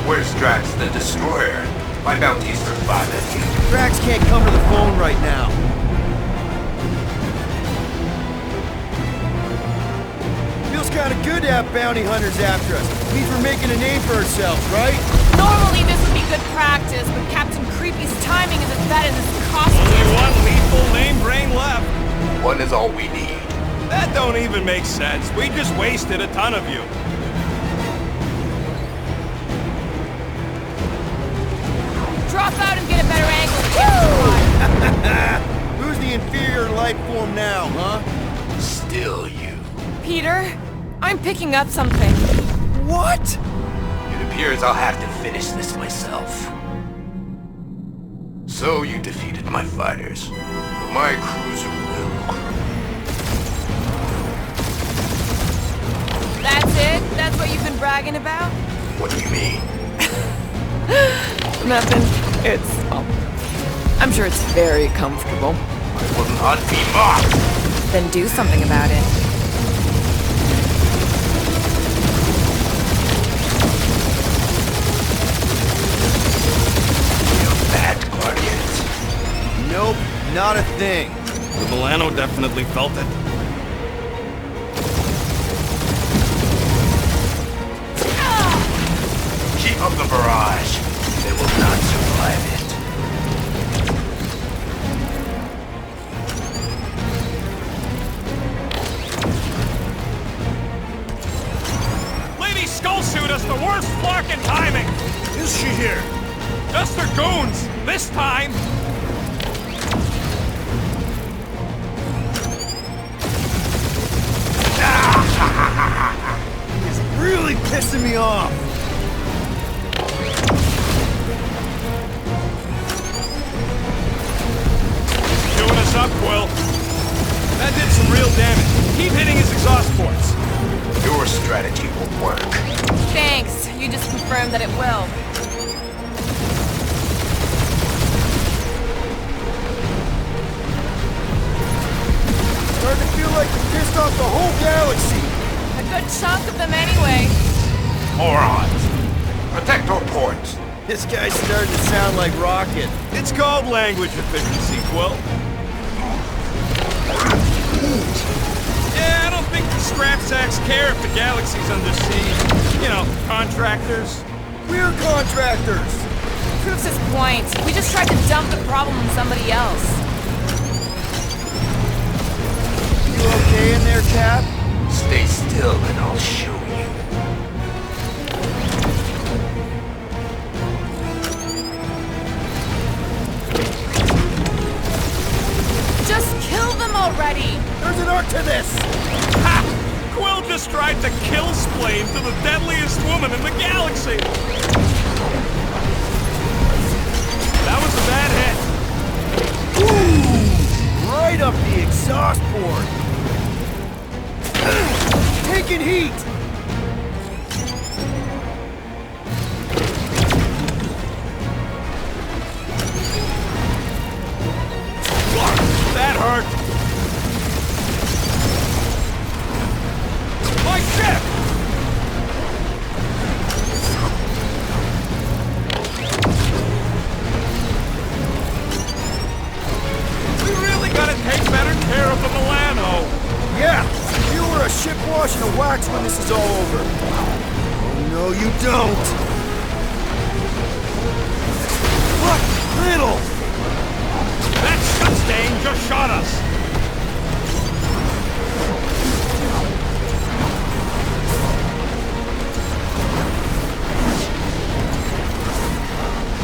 Speaker 7: Where's Drax the Destroyer? My bounty's for $5.
Speaker 1: Drax can't come to the phone right now. Feels kind of good to have bounty hunters after us. Means we're making a name for ourselves, right?
Speaker 3: Normally this would be good practice, but Captain Creepy's timing is as bad as his
Speaker 4: Only
Speaker 3: costume.
Speaker 4: one lethal name brain left.
Speaker 7: One is all we need.
Speaker 4: That don't even make sense. We just wasted a ton of you.
Speaker 3: Drop out and get a better angle if it gets too hot.
Speaker 1: Who's the inferior life form now, huh?
Speaker 7: Still you.
Speaker 3: Peter, I'm picking up something.
Speaker 1: What?
Speaker 7: It appears I'll have to finish this myself. So you defeated my fighters, but my cruiser will cruise.
Speaker 3: That's it? That's what you've been bragging about?
Speaker 7: What do you mean?
Speaker 3: Nothing. It's, well, I'm sure it's very comfortable.
Speaker 7: I will not be mocked!
Speaker 3: Then do something about it.
Speaker 7: You bad guardians.
Speaker 1: Nope, not a thing.
Speaker 4: The Milano definitely felt it.
Speaker 7: Keep up the barrage. They will not survive it.
Speaker 4: Lady Skullsuit us the worst flarkin' timing!
Speaker 5: Is she here?
Speaker 4: Just her goons! This time!
Speaker 1: It's really pissing me off.
Speaker 4: Doing us up, Quill. That did some real damage. Keep hitting his exhaust ports.
Speaker 7: Your strategy will work.
Speaker 3: Thanks. You just confirmed that it will.
Speaker 1: Starting to feel like we pissed off the whole galaxy.
Speaker 3: A good chunk of them anyway.
Speaker 7: Morons! Protect our ports!
Speaker 1: This guy's starting to sound like Rocket.
Speaker 4: It's called language efficiency, Quill. Yeah, I don't think the scrap sacks care if the galaxy's under siege. You know, contractors.
Speaker 1: We're contractors.
Speaker 3: Proves his point. We just tried to dump the problem on somebody else.
Speaker 1: You okay in there, Cap?
Speaker 7: Stay still and I'll show you.
Speaker 3: Just kill them already!
Speaker 1: There's an arc to this!
Speaker 4: Ha! Quill just tried to kill Splain to the deadliest woman in the galaxy! That was a bad hit.
Speaker 1: Ooh! Right up the exhaust port! Taking heat!
Speaker 4: That hurt! My ship! We really gotta take better care of the Milano!
Speaker 1: Yeah! You were a ship wash and a wax when this is all over. Oh, no, you don't! What? Little!
Speaker 4: That stain just shot us!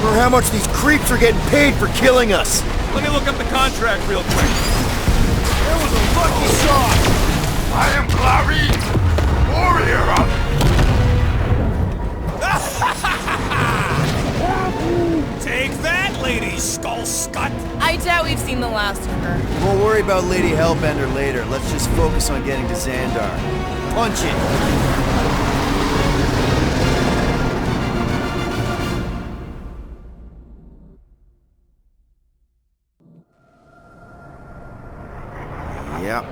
Speaker 1: Or how much these creeps are getting paid for killing us!
Speaker 4: Let me look up the contract real quick.
Speaker 1: That was a lucky shot!
Speaker 6: I am Clary, warrior of...
Speaker 2: Take that, Lady Skull Scut!
Speaker 3: I doubt we've seen the last of her.
Speaker 1: We'll worry about Lady Hellbender later. Let's just focus on getting to Xandar. Punch it! Yep.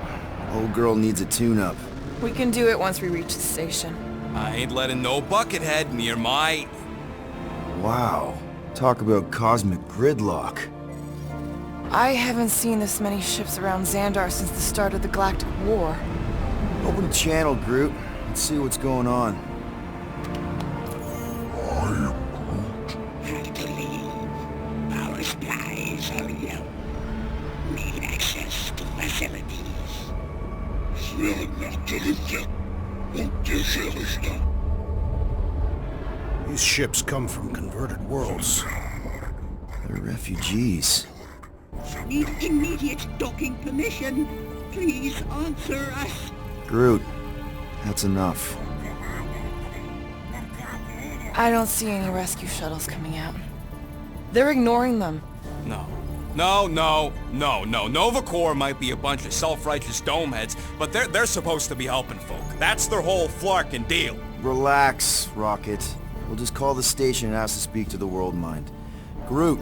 Speaker 1: Old girl needs a tune-up.
Speaker 3: We can do it once we reach the station.
Speaker 2: I ain't letting no buckethead near my...
Speaker 1: Wow. Talk about cosmic gridlock.
Speaker 3: I haven't seen this many ships around Xandar since the start of the Galactic War.
Speaker 1: Open a channel, Groot. Let's see what's going on.
Speaker 8: Have to leave. Our spies are young. Need access to facilities.
Speaker 5: These ships come from converted worlds.
Speaker 1: They're refugees.
Speaker 8: Need immediate docking permission. Please answer us.
Speaker 1: Groot, that's enough.
Speaker 3: I don't see any rescue shuttles coming out. They're ignoring them.
Speaker 2: No. Nova Corps might be a bunch of self-righteous domeheads, but they're supposed to be helping folk. That's their whole flarkin' deal.
Speaker 1: Relax, Rocket. We'll just call the station and ask to speak to the Worldmind. Groot.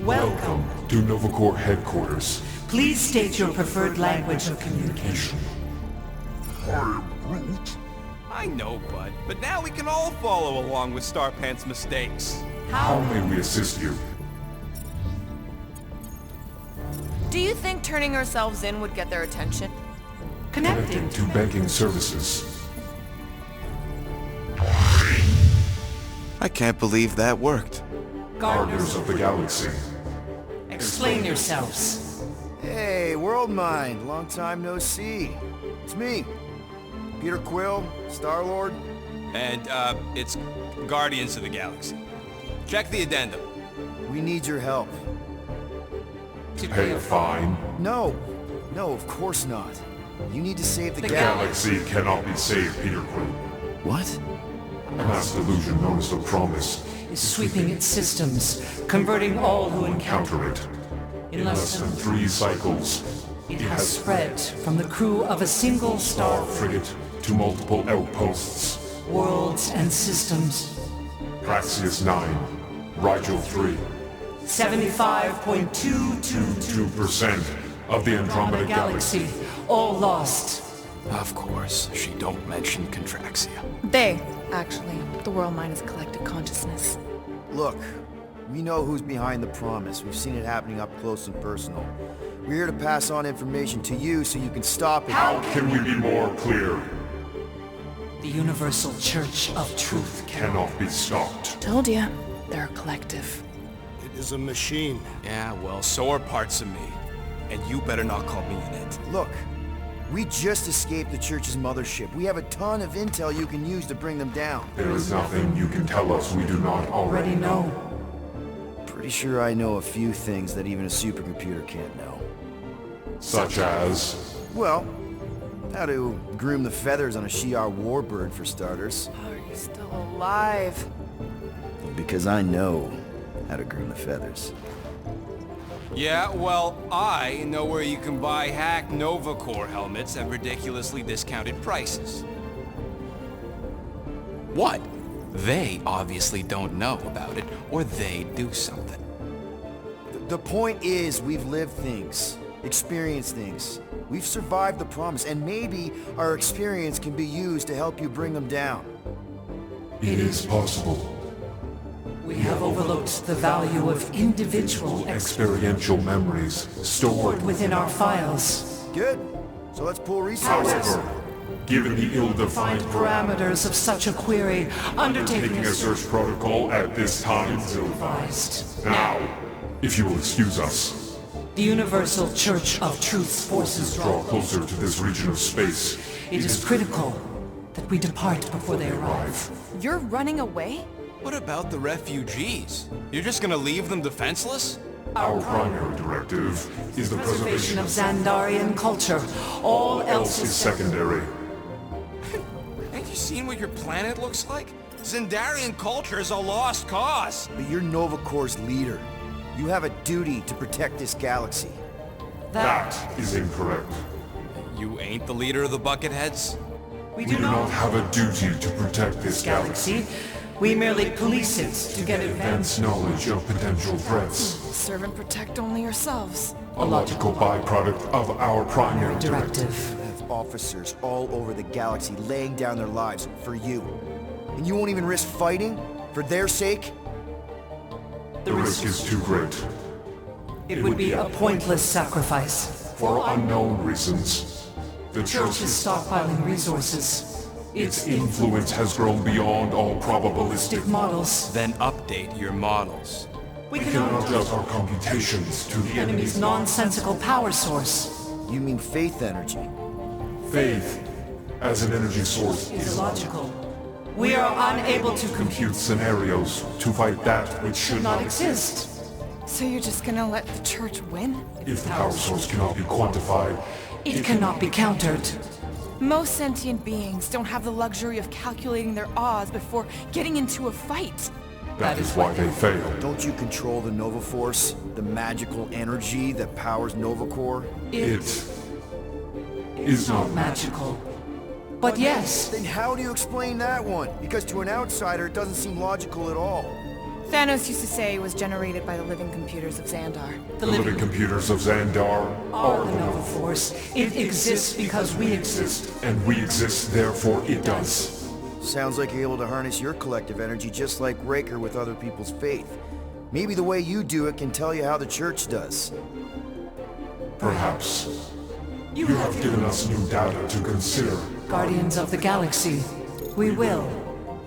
Speaker 9: Welcome
Speaker 6: To Nova Corps headquarters.
Speaker 9: Please state your preferred language of communication.
Speaker 6: I am Groot.
Speaker 2: I know, bud, but now we can all follow along with Starpant's mistakes.
Speaker 6: How may we assist you?
Speaker 3: Do you think turning ourselves in would get their attention?
Speaker 9: Connecting
Speaker 6: To banking services.
Speaker 10: I can't believe that worked.
Speaker 6: Gardeners of the Galaxy.
Speaker 9: Explain yourselves.
Speaker 1: Hey, Worldmind. Long time no see. It's me. Peter Quill, Star-Lord.
Speaker 2: And, it's Guardians of the Galaxy. Check the addendum.
Speaker 1: We need your help.
Speaker 9: To
Speaker 6: Pay a fine.
Speaker 1: No, of course not. You need to save the
Speaker 9: The
Speaker 1: galaxy.
Speaker 6: Galaxy cannot be saved, Peter Quill.
Speaker 1: What?
Speaker 6: Mass delusion known as the Promise.
Speaker 9: is sweeping its systems, converting all who encounter
Speaker 6: Counter it.
Speaker 9: it. In less than
Speaker 6: 3 cycles.
Speaker 9: it has spread from the crew of a single star
Speaker 6: Frigate to multiple outposts.
Speaker 9: worlds and systems.
Speaker 6: Praxius 9. Rigel 3.
Speaker 9: 75.222
Speaker 6: 2% of the Andromeda Galaxy.
Speaker 9: all lost.
Speaker 2: Of course, she don't mention Contraxia.
Speaker 3: They, actually. The Worldmind is collective consciousness.
Speaker 1: Look, we know who's behind the Promise. We've seen it happening up close and personal. We're here to pass on information to you so you can stop it.
Speaker 6: How can we be more clear?
Speaker 9: The Universal Church of Truth.
Speaker 6: Cannot be stopped.
Speaker 3: Told ya. They're a collective.
Speaker 5: It is a machine.
Speaker 2: Yeah, well, so are parts of me. And you better not call me in it.
Speaker 1: Look, we just escaped the Church's mothership. We have a ton of intel you can use to bring them down.
Speaker 6: There is nothing you can tell us we do not already
Speaker 9: Already know.
Speaker 1: Pretty sure I know a few things that even a supercomputer can't know.
Speaker 6: Such as?
Speaker 1: Well, how to groom the feathers on a Shi'ar warbird, for starters.
Speaker 3: Are you still alive?
Speaker 1: Because I know how to groom the feathers.
Speaker 2: Yeah, well, I know where you can buy hacked Nova Corps helmets at ridiculously discounted prices. What? They obviously don't know about it, or they do something.
Speaker 1: The point is, we've lived things, experienced things. We've survived the promise, and maybe our experience can be used to help you bring them down.
Speaker 6: It is possible.
Speaker 9: We have overlooked the value of individual
Speaker 6: Experiential memories stored
Speaker 9: within our files.
Speaker 1: Good. So let's pool resources.
Speaker 6: However, given the ill-defined
Speaker 9: Parameters of such a query, undertaking
Speaker 6: taking a search protocol at this time is
Speaker 9: advised.
Speaker 6: now. If you will excuse us,
Speaker 9: The Universal Church of Truth's forces
Speaker 6: draw closer to this region of space.
Speaker 9: It is critical that we depart before they arrive.
Speaker 3: You're running away?
Speaker 2: What about the refugees? You're just gonna leave them defenseless?
Speaker 6: Our primary directive is the preservation
Speaker 9: Of Xandarian culture. All else
Speaker 6: is
Speaker 9: is
Speaker 6: secondary.
Speaker 2: Ain't you seen what your planet looks like? Xandarian culture is a lost cause.
Speaker 1: But you're Nova Corps' leader. You have a duty to protect this galaxy.
Speaker 6: That is incorrect.
Speaker 2: You ain't the leader of the Bucketheads?
Speaker 9: We
Speaker 6: We do not have a duty to protect this galaxy.
Speaker 9: galaxy. We merely police it to get
Speaker 6: Advance knowledge of potential threats.
Speaker 3: Serve and protect only yourselves.
Speaker 6: A logical byproduct of our primary directive.
Speaker 9: directive.
Speaker 1: I have officers all over the galaxy laying down their lives for you. And you won't even risk fighting? For their sake?
Speaker 6: The risk is too great.
Speaker 9: It would be a pointless sacrifice.
Speaker 6: For unknown reasons, the
Speaker 9: Church is stockpiling resources.
Speaker 6: its influence has grown beyond all probabilistic.
Speaker 9: Models.
Speaker 2: Then update your models.
Speaker 9: We
Speaker 6: We
Speaker 9: cannot
Speaker 6: cannot adjust our computations to the
Speaker 9: enemy's
Speaker 6: enemy's
Speaker 9: nonsensical power source.
Speaker 1: You mean faith energy?
Speaker 6: faith as an energy source
Speaker 9: Is
Speaker 6: is
Speaker 9: illogical. We are unable to
Speaker 6: compute scenarios to fight that which should
Speaker 9: not
Speaker 6: not
Speaker 9: exist.
Speaker 3: So you're just gonna let the church win?
Speaker 6: If the power source cannot be quantified,
Speaker 9: It cannot be countered.
Speaker 3: Most sentient beings don't have the luxury of calculating their odds before getting into a fight.
Speaker 6: that is why they fail.
Speaker 1: Don't you control the Nova Force? The magical energy that powers Nova Corps?
Speaker 6: It is not
Speaker 9: Magical. But yes,
Speaker 1: Then how do you explain that one? Because to an outsider, it doesn't seem logical at all.
Speaker 3: Thanos used to say it was generated by the living computers of Xandar.
Speaker 6: the living computers of Xandar
Speaker 9: are the Nova Force. It exists because we exist.
Speaker 6: and we exist, therefore it does.
Speaker 1: Sounds like you're able to harness your collective energy just like Raker with other people's faith. Maybe the way you do it can tell you how the church does.
Speaker 6: Perhaps. You have given us new data to consider.
Speaker 9: Guardians of the Galaxy. We will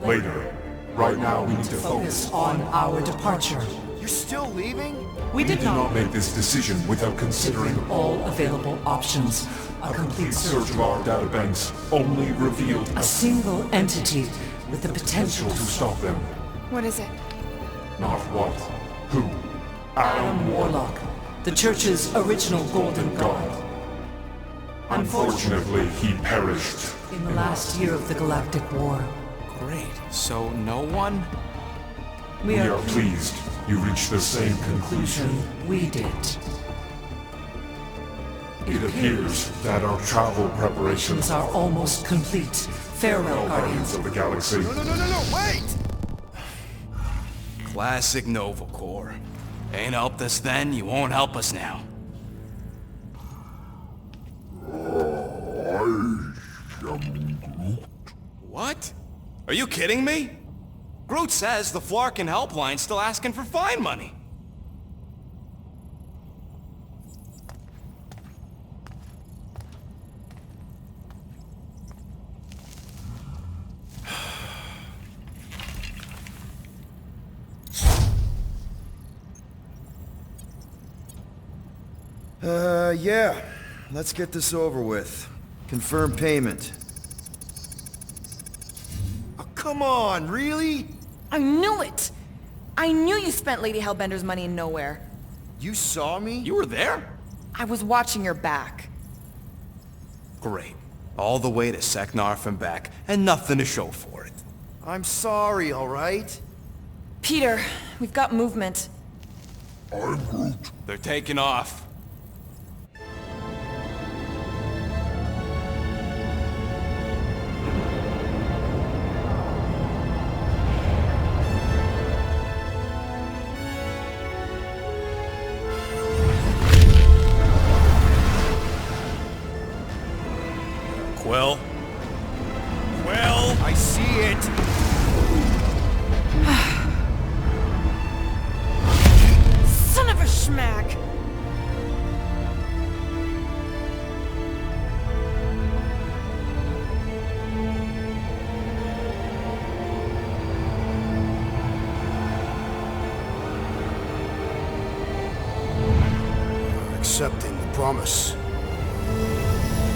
Speaker 6: Later. Right now we need to focus.
Speaker 9: focus on our departure.
Speaker 1: You're still leaving?
Speaker 9: We
Speaker 6: We
Speaker 9: did
Speaker 6: did not
Speaker 9: not
Speaker 6: make this decision without considering
Speaker 9: all available options. A complete
Speaker 6: search
Speaker 9: search.
Speaker 6: of our databanks only revealed
Speaker 9: A single entity with the potential
Speaker 6: potential to stop them.
Speaker 3: What is it?
Speaker 6: Not what, who. Adam
Speaker 9: Warlock, the Church's original Golden God.
Speaker 6: Unfortunately, he perished.
Speaker 9: In the last year of the Galactic War,
Speaker 2: Great. So no one?
Speaker 9: we
Speaker 6: We
Speaker 9: are
Speaker 6: are pleased you reached the same conclusion.
Speaker 9: we did.
Speaker 6: It appears that our travel preparations
Speaker 9: These are almost complete. Farewell,
Speaker 6: are
Speaker 9: Guardians.
Speaker 6: Guardians of the Galaxy.
Speaker 1: No, wait!
Speaker 2: Classic Nova Corps. Ain't helped us then, you won't help us now. What? Are you kidding me? Groot says the Flarkin helpline's still asking for fine money.
Speaker 1: Yeah. Let's get this over with. Confirm payment. Oh, come on, really?
Speaker 3: I knew it! I knew you spent Lady Hellbender's money in nowhere.
Speaker 1: You saw me?
Speaker 4: You were there?
Speaker 3: I was watching your back.
Speaker 2: Great. All the way to Seknarf and back, and nothing to show for it.
Speaker 1: I'm sorry, alright?
Speaker 3: Peter, we've got movement.
Speaker 6: I'm Groot.
Speaker 2: They're taking off. Quill? Quill?
Speaker 1: I see it!
Speaker 3: Son of a schmack!
Speaker 5: Accepting the promise.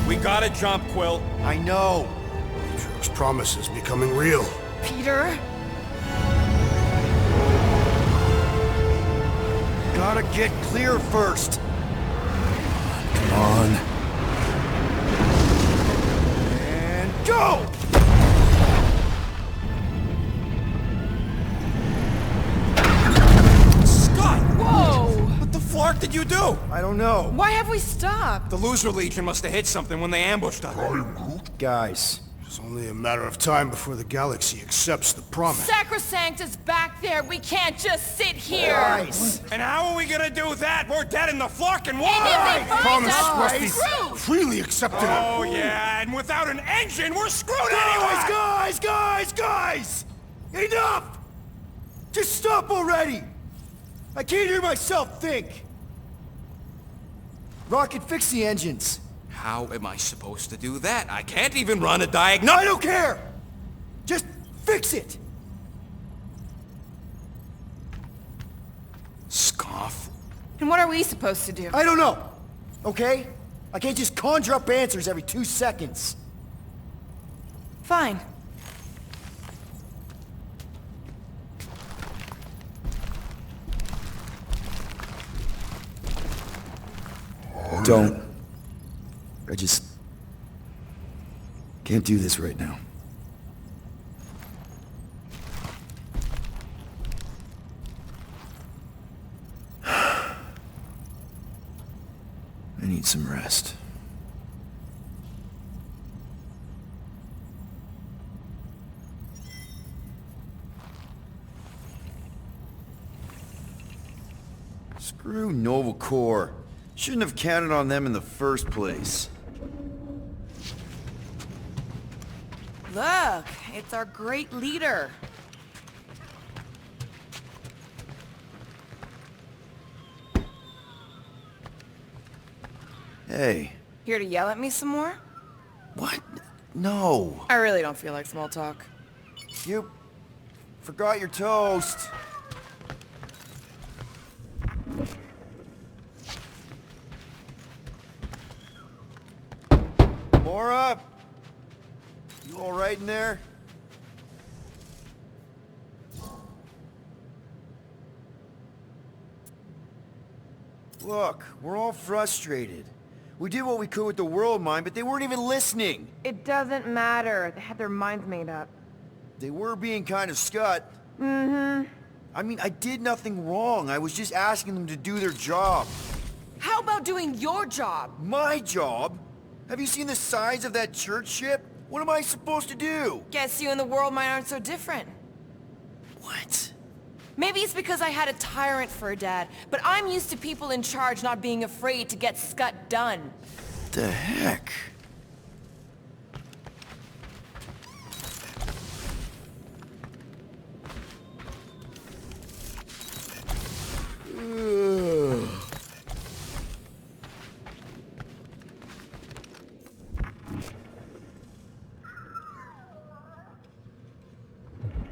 Speaker 2: We gotta jump, Quill.
Speaker 1: I know!
Speaker 5: Drax's promise is becoming real.
Speaker 3: Peter?
Speaker 1: Gotta get clear first!
Speaker 5: Come on.
Speaker 1: And go!
Speaker 2: Scott!
Speaker 3: Whoa!
Speaker 2: What the flark did you do?
Speaker 1: I don't know.
Speaker 3: Why have we stopped?
Speaker 2: The Loser Legion must have hit something when they ambushed us.
Speaker 1: Guys,
Speaker 5: It's only a matter of time before the galaxy accepts the promise.
Speaker 3: Sacrosanct is back there. We can't just sit here.
Speaker 1: guys!
Speaker 2: And how are we gonna do that? We're dead in the flarkin' water!
Speaker 3: And if they find
Speaker 5: Promise
Speaker 3: us,
Speaker 5: must
Speaker 3: we're
Speaker 5: be
Speaker 3: screwed.
Speaker 5: freely accepted.
Speaker 2: Oh yeah, and without an engine, we're screwed
Speaker 1: Guys,
Speaker 2: anyway!
Speaker 1: guys! Enough! Just stop already! I can't hear myself think! Rocket, fix the engines.
Speaker 2: How am I supposed to do that? I can't even run a
Speaker 1: I
Speaker 2: diagnostic.
Speaker 1: don't care! Just fix it!
Speaker 2: Scoff.
Speaker 3: And what are we supposed to do?
Speaker 1: I don't know, okay? I can't just conjure up answers every 2 seconds.
Speaker 3: Fine.
Speaker 1: Don't. I just... can't do this right now. I need some rest. Screw Nova Corps. Shouldn't have counted on them in the first place.
Speaker 3: Look, it's our great leader.
Speaker 1: Hey.
Speaker 3: Here to yell at me some more?
Speaker 1: What? No.
Speaker 3: I really don't feel like small talk.
Speaker 1: You forgot your toast. Laura? You all right in there? Look, we're all frustrated. We did what we could with the Worldmind, but they weren't even listening.
Speaker 3: It doesn't matter. They had their minds made up.
Speaker 1: They were being kind of scut. Mm-hmm. I mean, I did nothing wrong. I was just asking them to do their job.
Speaker 3: How about doing your job?
Speaker 1: My job? Have you seen the size of that church ship? What am I supposed to do?
Speaker 3: Guess you and the Worldmind aren't so different.
Speaker 1: What?
Speaker 3: Maybe it's because I had a tyrant for a dad, but I'm used to people in charge not being afraid to get scut done.
Speaker 1: What the heck? Ugh.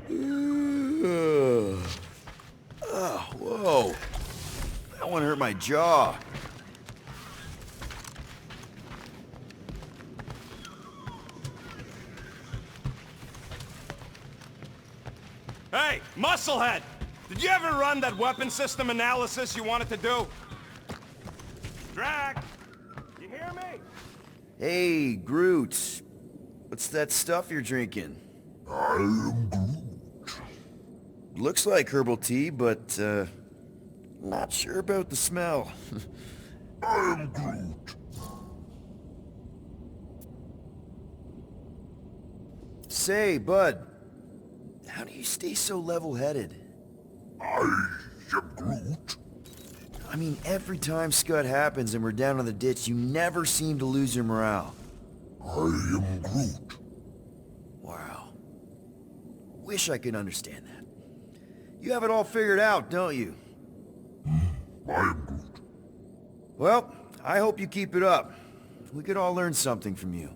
Speaker 1: Ugh. Oh, whoa. That one hurt my jaw.
Speaker 2: Hey, Musclehead! Did you ever run that weapon system analysis you wanted to do? Drax! You hear me?
Speaker 1: Hey, Groot. What's that stuff you're drinking?
Speaker 6: I am Groot.
Speaker 1: Looks like herbal tea, but, not sure about the smell.
Speaker 6: I am Groot.
Speaker 1: Say, bud, how do you stay so level-headed?
Speaker 6: I am Groot.
Speaker 1: I mean, every time Scud happens and we're down in the ditch, you never seem to lose your morale.
Speaker 6: I am Groot.
Speaker 1: Wow. Wish I could understand that. You have it all figured out, don't you?
Speaker 6: I am Groot.
Speaker 1: Well, I hope you keep it up. We could all learn something from you.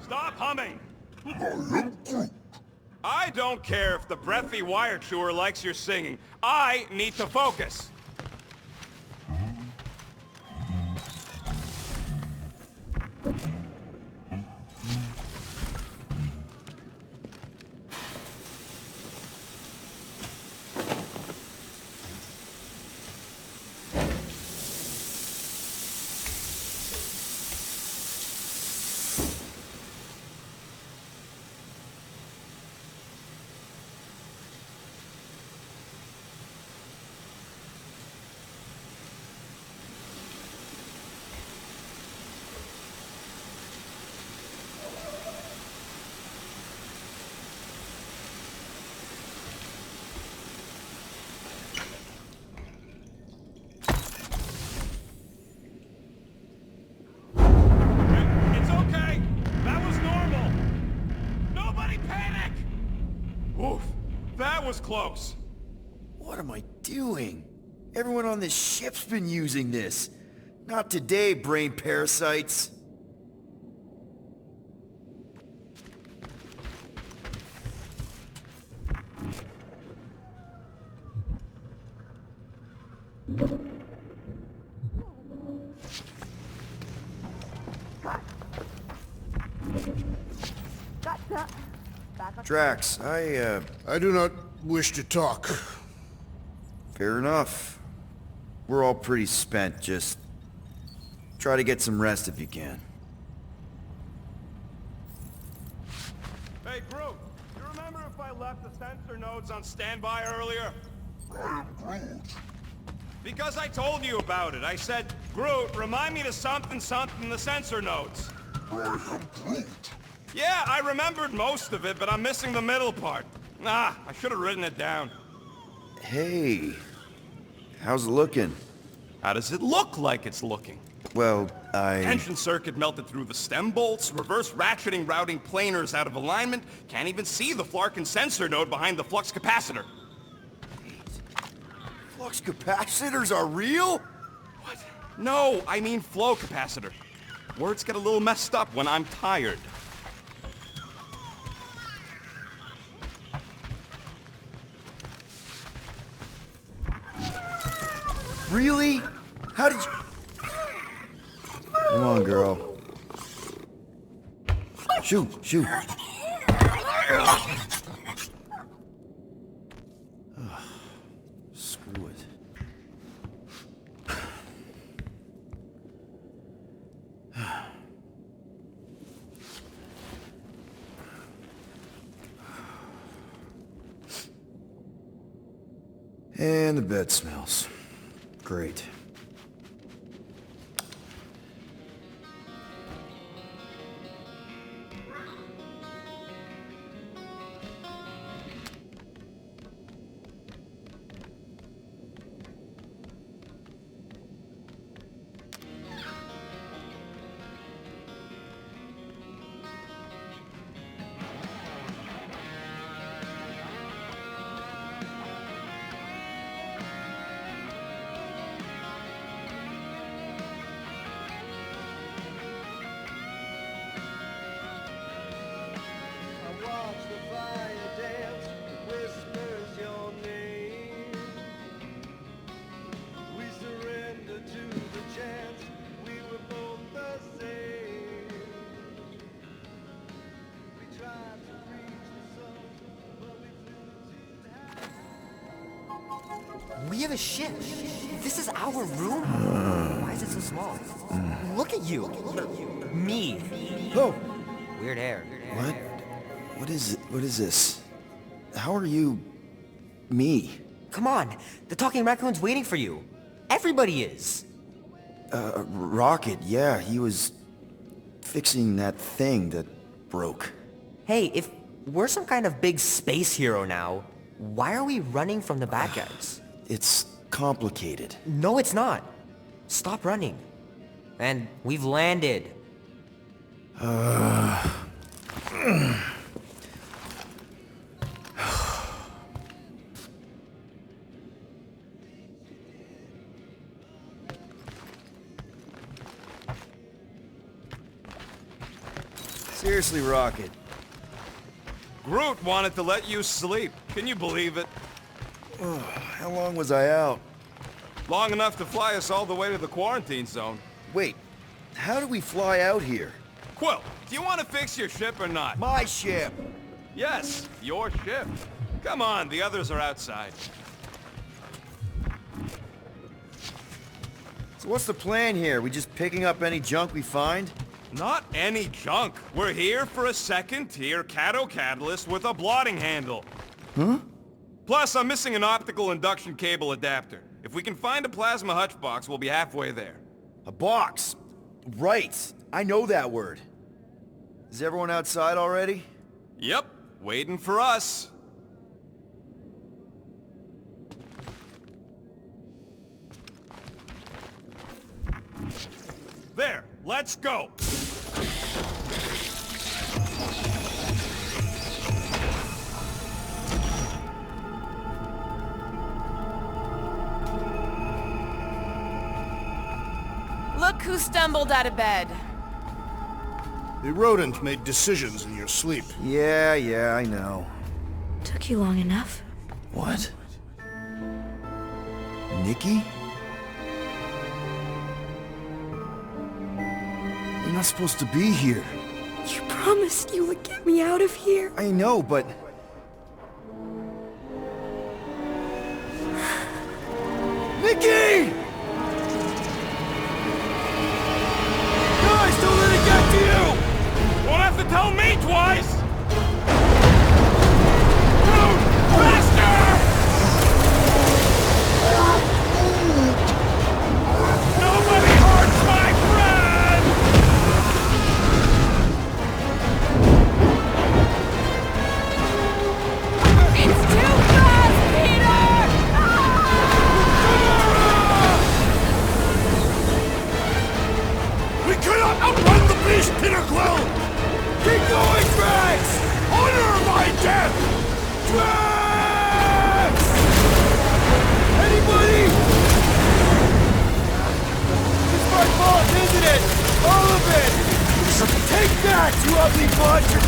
Speaker 2: Stop humming!
Speaker 6: I am Groot.
Speaker 2: I don't care if the breathy wire chewer likes your singing. I need to focus. It's okay. That was normal. Nobody panic! Oof, that was close.
Speaker 1: What am I doing? Everyone on this ship's been using this. Not today, brain parasites. Drax,
Speaker 5: I do not wish to talk.
Speaker 1: fair enough. We're all pretty spent, just try to get some rest if you can.
Speaker 2: Hey, Groot, you remember if I left the sensor nodes on standby earlier?
Speaker 6: I am Groot.
Speaker 2: Because I told you about it. I said, Groot, remind me to something something the sensor nodes.
Speaker 6: I am Groot.
Speaker 2: Yeah, I remembered most of it, but I'm missing the middle part. Ah, I should have written it down.
Speaker 1: Hey, how's it looking?
Speaker 2: How does it look like it's looking?
Speaker 1: Well,
Speaker 2: Tension circuit melted through the stem bolts, reverse ratcheting routing planers out of alignment, can't even see the Flarkin sensor node behind the flux capacitor.
Speaker 1: Flux capacitors are real?
Speaker 2: What? No, I mean flow capacitor. Words get a little messed up when I'm tired.
Speaker 1: Really? How did you... Come on, girl. Shoot, shoot. Screw it. And the bed smells. Great.
Speaker 11: We have a ship. This is our room? Why is it so small? Look at you. Me.
Speaker 1: Oh!
Speaker 11: Weird hair.
Speaker 1: What? What is this? How are you... me?
Speaker 11: Come on. The talking raccoon's waiting for you. Everybody is.
Speaker 1: Rocket, yeah, he was... fixing that thing that broke.
Speaker 11: Hey, if we're some kind of big space hero now, why are we running from the bad guys?
Speaker 1: It's complicated.
Speaker 11: No, it's not. Stop running. And we've landed.
Speaker 1: Seriously, Rocket.
Speaker 4: Groot wanted to let you sleep. Can you believe it?
Speaker 1: How long was I out?
Speaker 4: Long enough to fly us all the way to the quarantine zone.
Speaker 1: Wait, how do we fly out here?
Speaker 4: Quill, do you want to fix your ship or not?
Speaker 1: My ship!
Speaker 4: Yes, your ship. Come on, the others are outside.
Speaker 1: So what's the plan here? We just picking up any junk we find?
Speaker 4: Not any junk. We're here for a second-tier Cato catalyst with a blotting handle.
Speaker 1: Huh?
Speaker 4: Plus, I'm missing an optical induction cable adapter. If we can find a plasma hutch box, we'll be halfway there.
Speaker 1: A box! Right! I know that word. Is everyone outside already?
Speaker 4: Yep, waiting for us. There, let's go!
Speaker 3: Look who stumbled out of bed.
Speaker 5: The rodent made decisions in your sleep.
Speaker 1: Yeah, I know.
Speaker 12: Took you long enough.
Speaker 1: What? Nikki? You're not supposed to be here.
Speaker 12: You promised you would get me out of here.
Speaker 1: I know, but... Nikki! Guys, don't let it get to you!
Speaker 4: Won't have to tell me twice!
Speaker 1: Keep going, Drax! Honor my death! Drax! Anybody? It's my fault, isn't it? All of it! Take that, you ugly bunch!